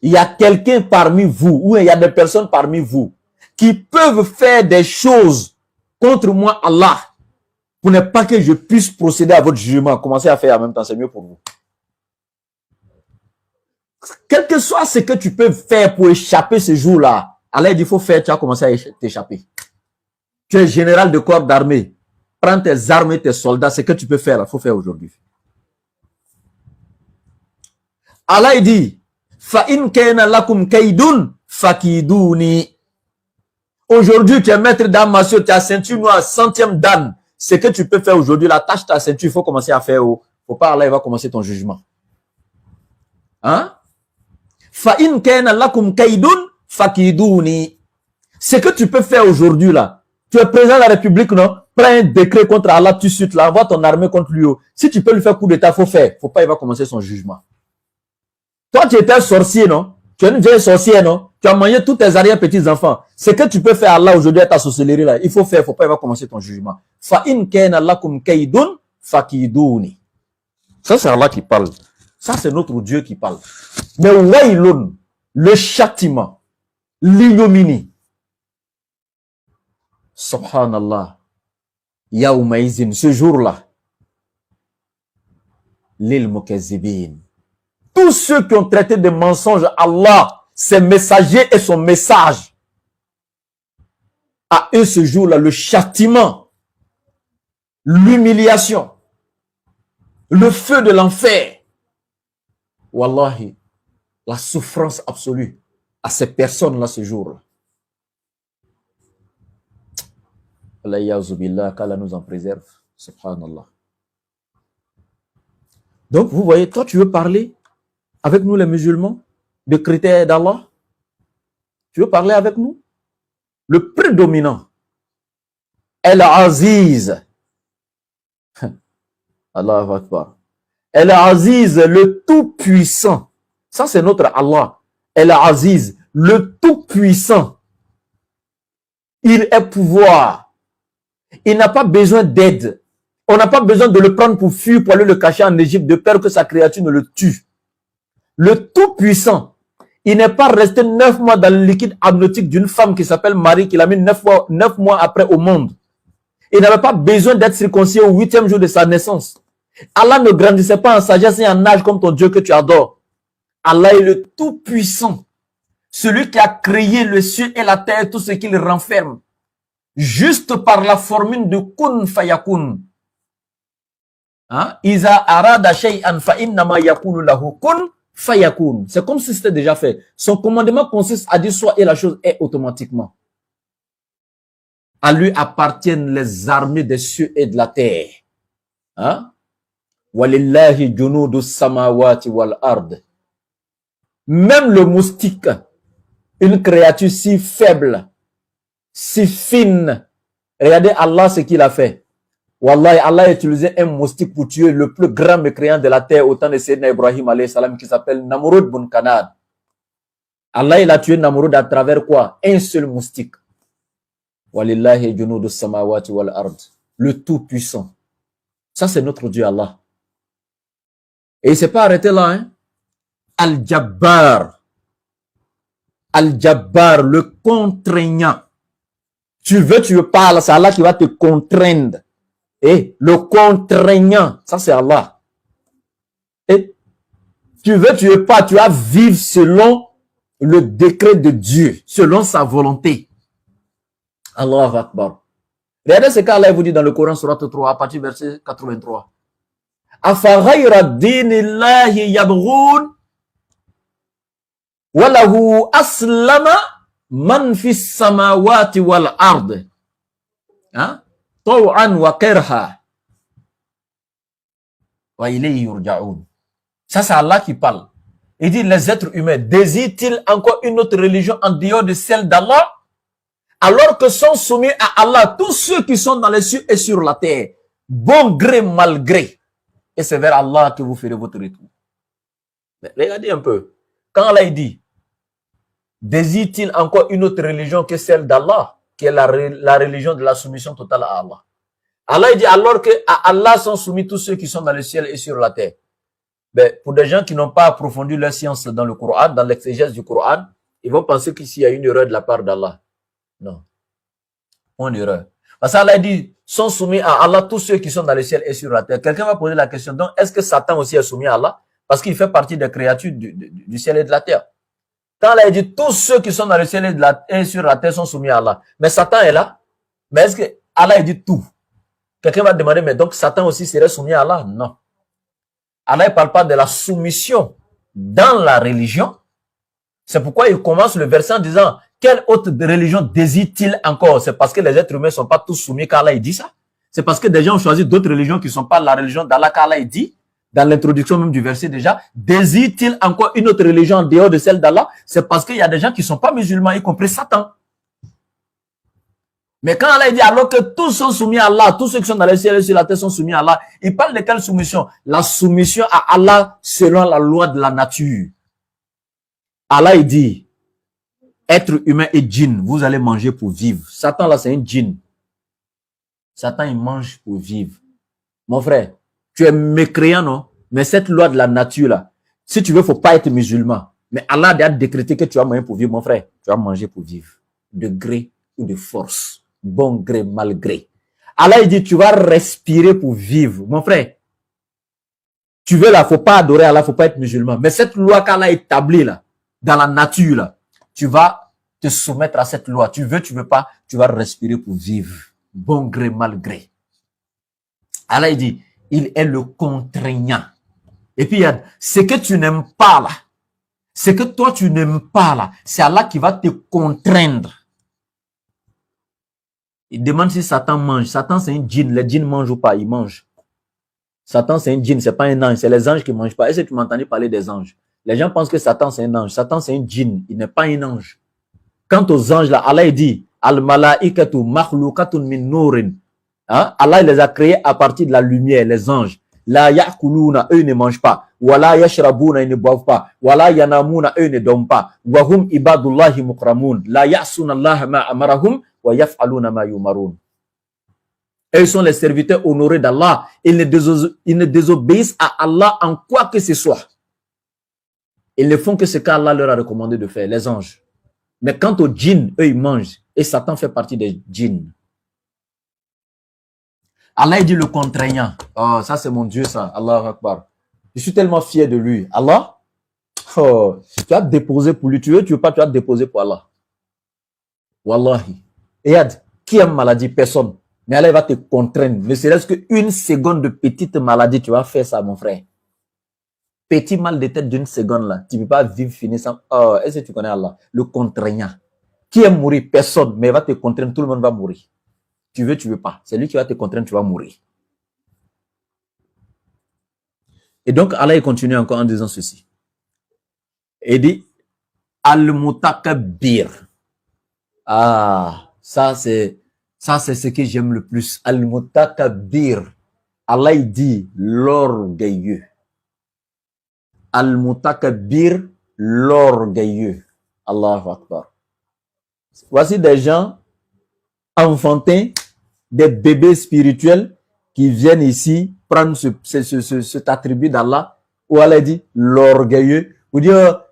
il y a quelqu'un parmi vous, ou il y a des personnes parmi vous, qui peuvent faire des choses contre moi, Allah, pour ne pas que je puisse procéder à votre jugement, commencez à faire en même temps, c'est mieux pour vous. Quel que soit ce que tu peux faire pour échapper ce jour-là, Allah dit, il faut faire, tu as commencé à t'échapper. Tu es général de corps d'armée. Prends tes armes et tes soldats, ce que tu peux faire, il faut faire aujourd'hui. Allah dit, Fa'in kana lakum kaydun fakiduni. Aujourd'hui, tu es maître d'armes martiaux, tu as ceinture noire, 100e dan. Ce que tu peux faire aujourd'hui, la tâche ta ceinture, il faut commencer à faire. Faut pas, Allah, il va commencer ton jugement. Hein? Fa'in kana lakum kaydun fakiduni. Ce que tu peux faire aujourd'hui, là, tu es président de la République, non? Prends un décret contre Allah tout de suite, là, envoie ton armée contre lui. Si tu peux lui faire coup d'état, faut faire. Faut pas, il va commencer son jugement. Toi, tu étais un sorcier, non? Tu es une vieille sorcière, non? Tu as mangé tous tes arrière-petits-enfants. Ce que tu peux faire Allah aujourd'hui à ta sorcellerie, là, il faut faire, faut pas, il va commencer ton jugement. Fa'in kana lakum kaydun fakiduni. Ça, c'est Allah qui parle. Ça, c'est notre Dieu qui parle. Mais wailun, le châtiment, l'ignominie. Subhanallah. Yaoumaïzin, ce jour-là. Lil mukazzibin. Tous ceux qui ont traité de mensonges Allah, ses messagers et son message. À eux, ce jour-là, le châtiment, l'humiliation, le feu de l'enfer. Wallahi, la souffrance absolue à ces personnes-là ce jour-là. Qu'Allah nous en préserve. Subhanallah. Donc, vous voyez, toi, tu veux parler avec nous, les musulmans, de critères d'Allah? Tu veux parler avec nous? Le prédominant, El-Aziz. Allahu Akbar. El-Aziz, le tout-puissant. Ça, c'est notre Allah. El-Aziz, le tout-puissant. Il est pouvoir. Il n'a pas besoin d'aide. On n'a pas besoin de le prendre pour fuir, pour aller le cacher en Égypte, de peur que sa créature ne le tue. Le tout-puissant, il n'est pas resté 9 mois dans le liquide amniotique d'une femme qui s'appelle Marie, qu'il a mis 9 mois après au monde. Il n'avait pas besoin d'être circoncis au 8e jour de sa naissance. Allah ne grandissait pas en sagesse et en âge comme ton Dieu que tu adores. Allah est le tout-puissant. Celui qui a créé le ciel et la terre, tout ce qu'il renferme. Juste par la formule de kun fayakun. Iza arada shay'an fa innama yakunu lahu kun fayakun. C'est comme si c'était déjà fait. Son commandement consiste à dire soit et la chose est automatiquement. À lui appartiennent les armées des cieux et de la terre. Walillahi junudu samawati wal ard. Même le moustique, une créature si faible, si fine. Regardez Allah ce qu'il a fait. Wallahi, Allah a utilisé un moustique pour tuer le plus grand mécréant de la terre au temps de Sayyidina Ibrahim alayhi salam qui s'appelle Namrud bin Kanad. Allah il a tué Namrud à travers quoi? Un seul moustique. Walillahi junudu samawati wal ard. Le tout puissant. Ça c'est notre Dieu Allah. Et il ne s'est pas arrêté là. Hein? Al-Jabbar. Al-Jabbar, le contraignant. Tu veux pas, c'est Allah qui va te contraindre. Et le contraignant, ça c'est Allah. Et tu veux pas, tu vas vivre selon le décret de Dieu, selon sa volonté. Allahu Akbar. Regardez ce qu'Allah vous dit dans le Coran, surat 3, à partir du verset 83. Afaghayra dinillahi yabghun walahu aslama man fis samawati wal ard. Taw'an wa karha wa ilayhi yurja'un. Ça c'est Allah qui parle. Il dit les êtres humains désirent-ils encore une autre religion en dehors de celle d'Allah alors que sont soumis à Allah tous ceux qui sont dans les cieux et sur la terre, bon gré mal gré. Et c'est vers Allah que vous ferez votre retour. Mais regardez un peu. Quand Allah dit, désire-t-il encore une autre religion que celle d'Allah, qui est la religion de la soumission totale à Allah. Allah dit, alors que à Allah sont soumis tous ceux qui sont dans le ciel et sur la terre. Ben, pour des gens qui n'ont pas approfondi leur science dans le Coran, dans l'exégèse du Coran, ils vont penser qu'ici il y a une erreur de la part d'Allah. Non. Une erreur. Parce qu'Allah dit, sont soumis à Allah tous ceux qui sont dans le ciel et sur la terre. Quelqu'un va poser la question, donc, est-ce que Satan aussi est soumis à Allah? Parce qu'il fait partie des créatures du ciel et de la terre. Quand Allah dit, tous ceux qui sont dans le ciel et sur la terre sont soumis à Allah. Mais Satan est là. Mais est-ce que Allah dit tout? Quelqu'un va demander, mais donc Satan aussi serait soumis à Allah? Non. Allah ne parle pas de la soumission dans la religion. C'est pourquoi il commence le verset en disant, quelle autre religion désire-t-il encore? C'est parce que les êtres humains ne sont pas tous soumis qu'Allah dit ça. C'est parce que des gens ont choisi d'autres religions qui ne sont pas la religion d'Allah qu'Allah dit, dans l'introduction même du verset déjà, désire-t-il encore une autre religion en dehors de celle d'Allah? C'est parce qu'il y a des gens qui ne sont pas musulmans, y compris Satan. Mais quand Allah dit alors que tous sont soumis à Allah, tous ceux qui sont dans le ciel et sur la terre sont soumis à Allah, il parle de quelle soumission? La soumission à Allah selon la loi de la nature. Allah il dit, être humain et djinn, vous allez manger pour vivre. Satan là c'est un djinn. Satan il mange pour vivre. Mon frère, tu es mécréant non? Mais cette loi de la nature là, si tu veux, faut pas être musulman. Mais Allah a décrété que tu as moyen pour vivre, mon frère. Tu vas manger pour vivre. De gré ou de force. Bon gré, mal gré. Allah il dit, tu vas respirer pour vivre. Mon frère, tu veux là, faut pas adorer Allah, faut pas être musulman. Mais cette loi qu'Allah a établie là, dans la nature là, tu vas te soumettre à cette loi. Tu veux pas, tu vas respirer pour vivre. Bon gré, mal gré. Allah il dit, il est le contraignant. Et puis il y a ce que tu n'aimes pas là, ce que toi tu n'aimes pas là, c'est Allah qui va te contraindre. Il demande si Satan mange. Satan c'est un djinn. Les djinns mangent ou pas? Ils mangent. Satan c'est un djinn, c'est pas un ange. C'est les anges qui mangent pas. Est-ce que tu m'as entendu parler des anges? Les gens pensent que Satan c'est un ange. Satan c'est un djinn. Il n'est pas un ange. Quant aux anges là, Allah dit Al-malaikatu makhluqatun min nurin. Hein? Allah il les a créés à partir de la lumière, les anges. La ya'kuluna, eux ne mangent pas. Wala yashrabuna, ils ne boivent pas. Wala yanamuna, eux ne dorment pas. Wa hum ibadullahi mukramun. La ya'suna Allah ma amarahum wa yaf'aluna ma yumarun. Eux sont les serviteurs honorés d'Allah. Ils ne désobéissent à Allah en quoi que ce soit. Ils ne font que ce qu'Allah leur a recommandé de faire, les anges. Mais quant aux djinns, eux ils mangent. Et Satan fait partie des djinns. Allah il dit le contraignant. Oh, ça c'est mon Dieu ça. Allahu Akbar. Je suis tellement fier de lui. Allah, oh, tu as déposé pour lui. Tu veux pas, tu as déposé pour Allah. Wallahi. Et regarde, qui aime maladie? Personne. Mais Allah il va te contraindre. Ne serait-ce qu'une seconde de petite maladie, tu vas faire ça, mon frère. Petit mal de tête d'une seconde là. Tu ne peux pas vivre, finir sans. Oh, est-ce que tu connais Allah? Le contraignant. Qui aime mourir? Personne. Mais il va te contraindre. Tout le monde va mourir. Tu veux pas. C'est lui qui va te contraindre, tu vas mourir. Et donc, Allah il continue encore en disant ceci. Il dit, Al-Mutakabbir. Ah, ça c'est ce que j'aime le plus. Al-Mutakabbir. Allah il dit, l'orgueilleux. Al-Mutakabbir, l'orgueilleux. Allahu Akbar. Voici des gens enfantins, des bébés spirituels qui viennent ici prendre cet attribut d'Allah, où Allah dit l'orgueilleux. Vous dites,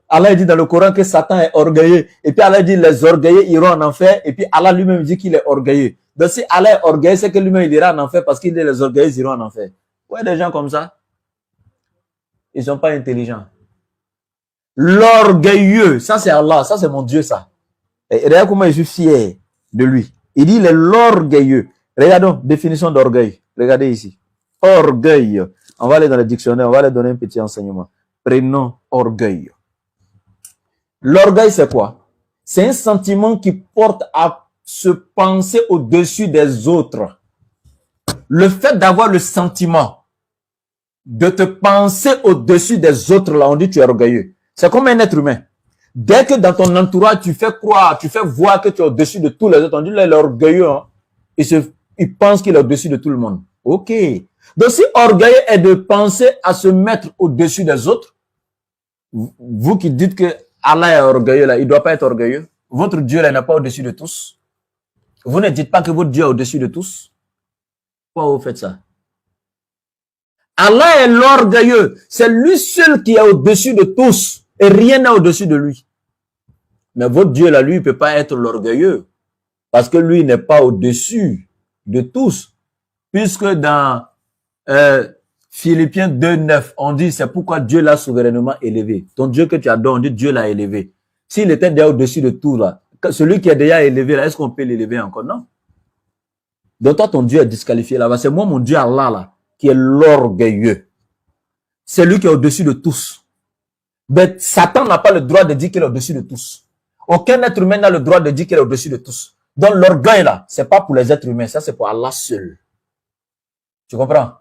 Allah dit dans le Coran que Satan est orgueilleux. Et puis Allah dit les orgueilleux iront en enfer. Et puis Allah lui-même dit qu'il est orgueilleux. Donc si Allah est orgueilleux, c'est que lui-même il ira en enfer parce qu'il dit les orgueilleux iront en enfer. Ouais, des gens comme ça, ils sont pas intelligents. L'orgueilleux, ça c'est Allah, ça c'est mon Dieu ça. Et regarde comment je suis fier de lui. Il dit l'orgueilleux. Regardons, définition d'orgueil. Regardez ici. Orgueil. On va aller dans le dictionnaire, on va aller donner un petit enseignement. Prénom, orgueil. L'orgueil, c'est quoi? C'est un sentiment qui porte à se penser au-dessus des autres. Le fait d'avoir le sentiment de te penser au-dessus des autres, là, on dit tu es orgueilleux. C'est comme un être humain. Dès que dans ton entourage, tu fais croire, tu fais voir que tu es au-dessus de tous les autres, on dit là, il est orgueilleux. Hein? Il pense qu'il est au-dessus de tout le monde. Ok. Donc, si orgueil est de penser à se mettre au-dessus des autres, vous qui dites que Allah est orgueilleux, là, il ne doit pas être orgueilleux. Votre Dieu, là, n'est pas au-dessus de tous. Vous ne dites pas que votre Dieu est au-dessus de tous. Pourquoi vous faites ça? Allah est l'orgueilleux. C'est lui seul qui est au-dessus de tous. Et rien n'est au-dessus de lui. Mais votre Dieu, là, lui, il peut pas être l'orgueilleux. Parce que lui n'est pas au-dessus de tous. Puisque dans Philippiens 2:9, on dit, c'est pourquoi Dieu l'a souverainement élevé. Ton Dieu que tu adores, on dit Dieu l'a élevé. S'il était déjà au-dessus de tout, là, celui qui est déjà élevé, là, est-ce qu'on peut l'élever encore? Non. Donc toi, ton Dieu est disqualifié là-bas. C'est moi, mon Dieu Allah, là, qui est l'orgueilleux. C'est lui qui est au-dessus de tous. Mais Satan n'a pas le droit de dire qu'il est au-dessus de tous. Aucun être humain n'a le droit de dire qu'il est au-dessus de tous. Donc l'orgueil là, c'est pas pour les êtres humains, ça c'est pour Allah seul. Tu comprends?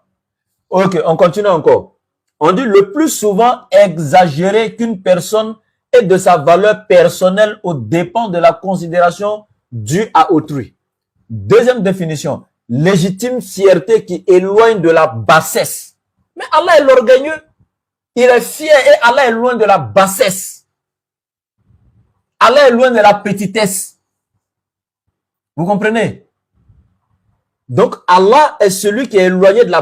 Ok, on continue encore. On dit le plus souvent exagéré qu'une personne ait de sa valeur personnelle aux dépens de la considération due à autrui. Deuxième définition, légitime fierté qui éloigne de la bassesse. Mais Allah est l'orgueilleux. Il est fier et Allah est loin de la bassesse. Allah est loin de la petitesse. Vous comprenez? Donc Allah est celui qui est éloigné de la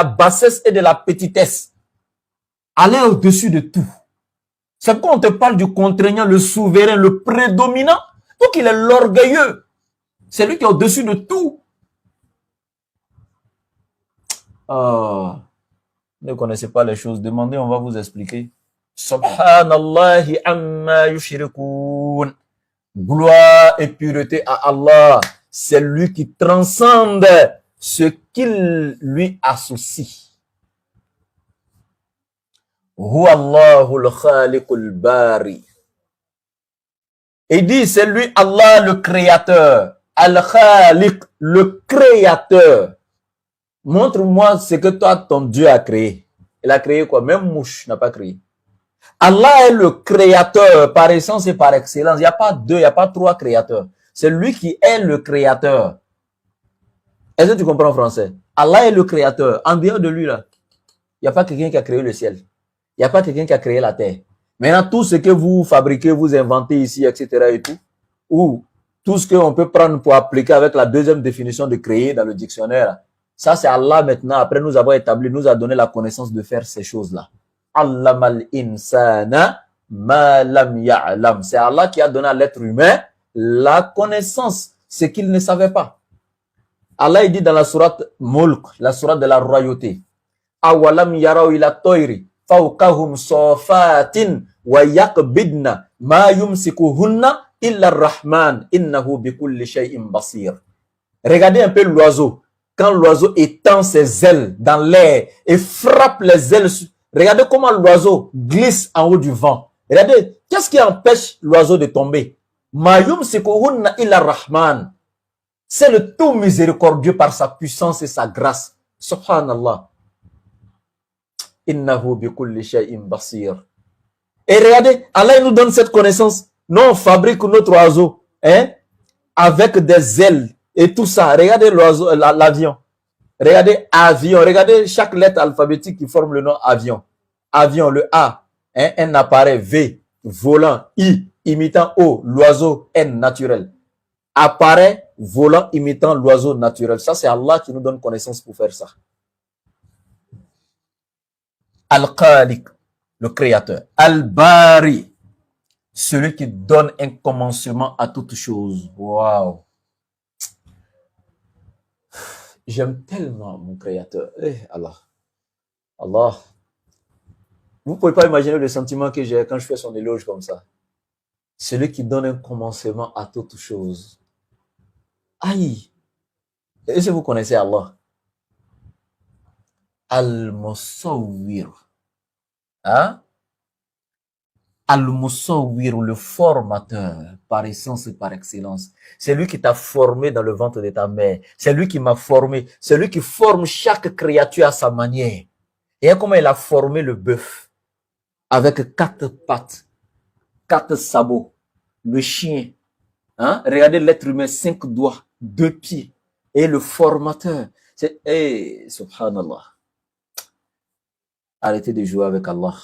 bassesse et de la petitesse. Allah est au-dessus de tout. C'est pourquoi on te parle du contraignant, le souverain, le prédominant. Donc il est l'orgueilleux. C'est lui qui est au-dessus de tout. Oh, vous ne connaissez pas les choses. Demandez, on va vous expliquer. Subhanallahi amma yushrikun. Gloire et pureté à Allah. C'est lui qui transcende ce qu'il lui associe. Huwa Allahul Khaliqul Bari. Il dit, c'est lui Allah le créateur. Al-Khaliq, le créateur. Montre-moi ce que toi, ton Dieu a créé. Il a créé quoi? Même mouche n'a pas créé. Allah est le créateur par essence et par excellence. Il n'y a pas deux, il n'y a pas trois créateurs. C'est lui qui est le créateur. Est-ce que tu comprends en français? Allah est le créateur. En dehors de lui, là, il n'y a pas quelqu'un qui a créé le ciel. Il n'y a pas quelqu'un qui a créé la terre. Maintenant, tout ce que vous fabriquez, vous inventez ici, etc. et tout, ou tout ce qu'on peut prendre pour appliquer avec la deuxième définition de créer dans le dictionnaire, ça c'est Allah maintenant, après nous avoir établi, nous a donné la connaissance de faire ces choses-là. Allamal insana ma lam ya'lam. C'est Allah qui a donné à l'être humain la connaissance, ce qu'il ne savait pas. Allah il dit dans la sourate Mulk, la sourate de la royauté, awalam yaraw ila toyri fawqahum safatin wa yaqbidna ma yumsikuhunna illa ar-rahman innahu bikulli shay'in basir. Regardez un peu l'oiseau. Quand l'oiseau étend ses ailes dans l'air et frappe les ailes, regardez comment l'oiseau glisse en haut du vent. Regardez, qu'est-ce qui empêche l'oiseau de tomber? Ma yumsikuhunna illa ar-rahman. C'est le tout miséricordieux par sa puissance et sa grâce. Subhanallah. Innahu bi kulli shay'in basir. Et regardez, Allah nous donne cette connaissance. Nous, on fabrique notre oiseau, hein, avec des ailes et tout ça. Regardez l'oiseau, l'avion. Regardez avion. Regardez chaque lettre alphabétique qui forme le nom avion. Avion, le A, hein, un appareil V, volant, I, imitant O, l'oiseau N naturel. Appareil, volant, imitant l'oiseau naturel. Ça, c'est Allah qui nous donne connaissance pour faire ça. Al-Khaliq, le créateur. Al-Bari, celui qui donne un commencement à toute chose. Waouh. J'aime tellement mon créateur. Allah. Allah. Vous ne pouvez pas imaginer le sentiment que j'ai quand je fais son éloge comme ça. Celui qui donne un commencement à toute chose. Aïe. Est-ce que vous connaissez Allah? Al-Musawwir. Hein? Al-Musawwir, le formateur, par essence et par excellence. C'est lui qui t'a formé dans le ventre de ta mère. C'est lui qui m'a formé. C'est lui qui forme chaque créature à sa manière. Et comment il a formé le bœuf? Avec 4 pattes, 4 sabots. Le chien. Hein? Regardez l'être humain, 5 doigts, 2 pieds. Et le formateur. C'est, subhanallah. Arrêtez de jouer avec Allah.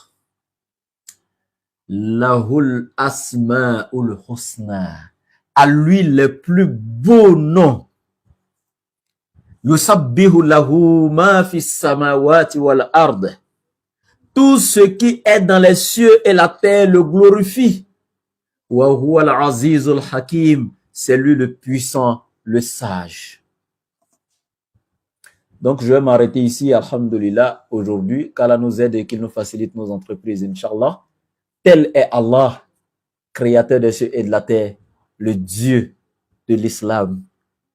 Lahul asma'ul husna. À lui les plus beaux noms. Yusabbihu lahu ma fis samawati wal ard. Tout ce qui est dans les cieux et la terre le glorifie. Wa huwa al-azizul hakim. C'est lui le puissant, le sage. Donc, je vais m'arrêter ici, alhamdulillah, aujourd'hui, qu'Allah nous aide et qu'il nous facilite nos entreprises, Inch'Allah. Tel est Allah, créateur des cieux et de la terre, le Dieu de l'islam,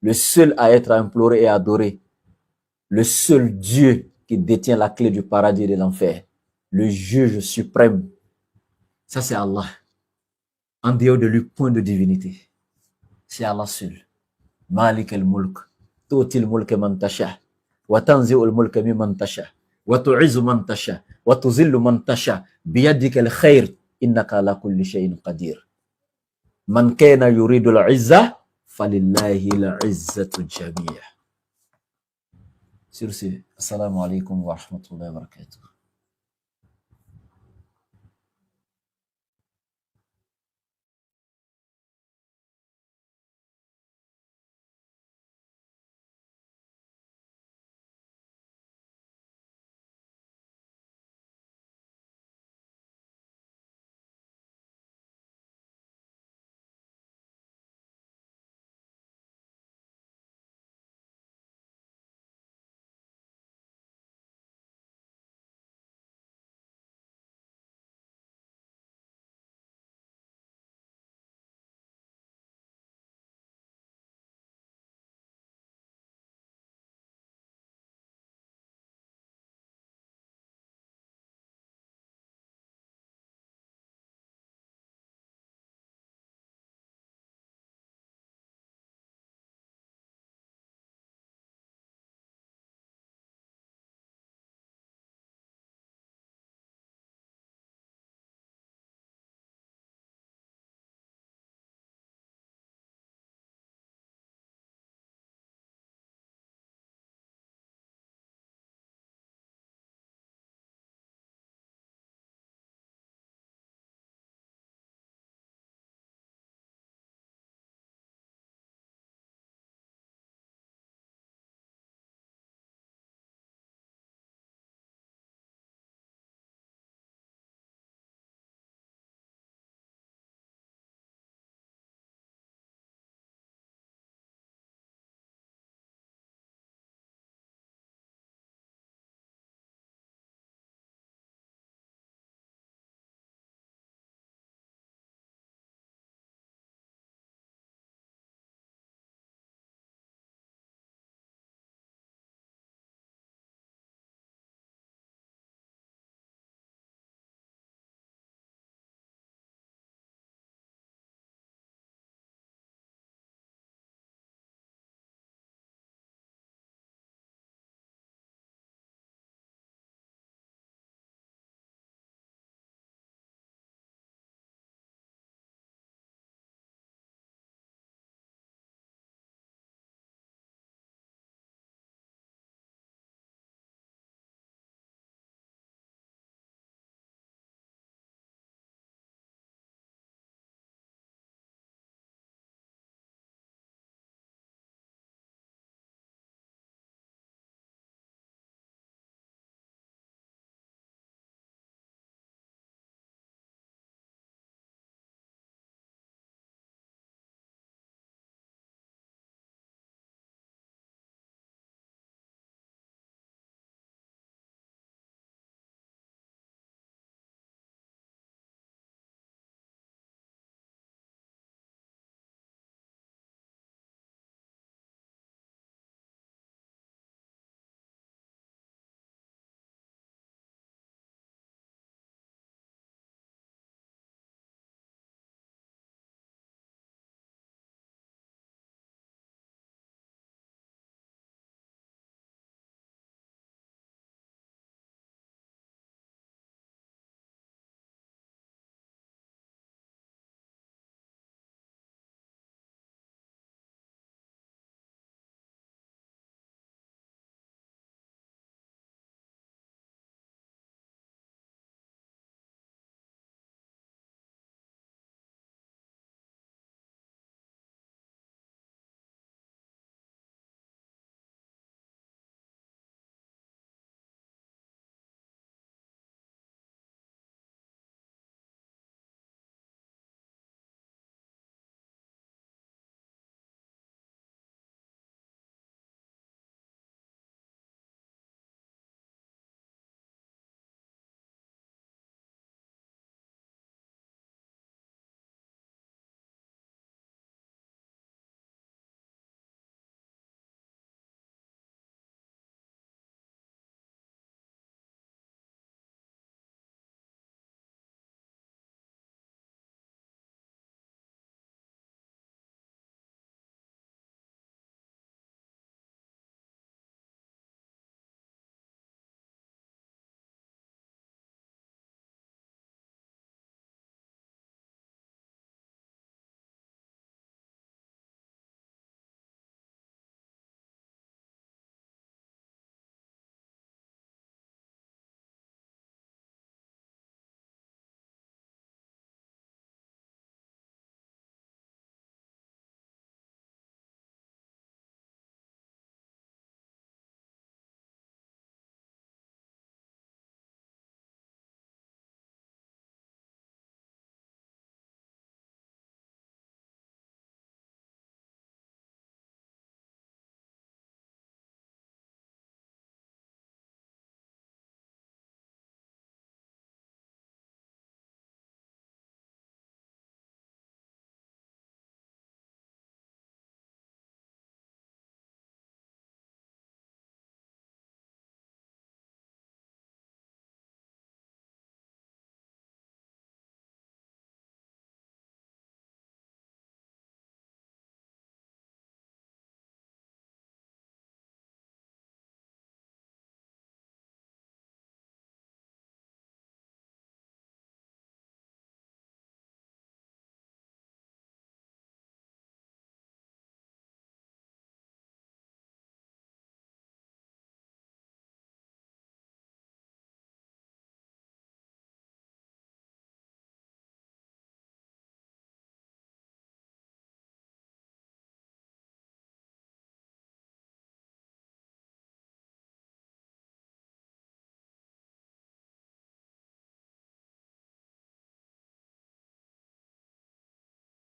le seul à être imploré et adoré, le seul Dieu qui détient la clé du paradis et de l'enfer, le juge suprême. Ça, c'est Allah. En dehors de lui, point de divinité. C'est Allah seul. Malik al-Mulk, tu'til mulk man tasha. وتنزع الملك ممن تشاء وتعز من تشاء وتذل من تشاء بيدك الخير إنك على كل شيء قدير من كان يريد العزة فلله العزة جميعا. Sur ce, assalamu alaikum wa rahmatullahi wa barakatuh.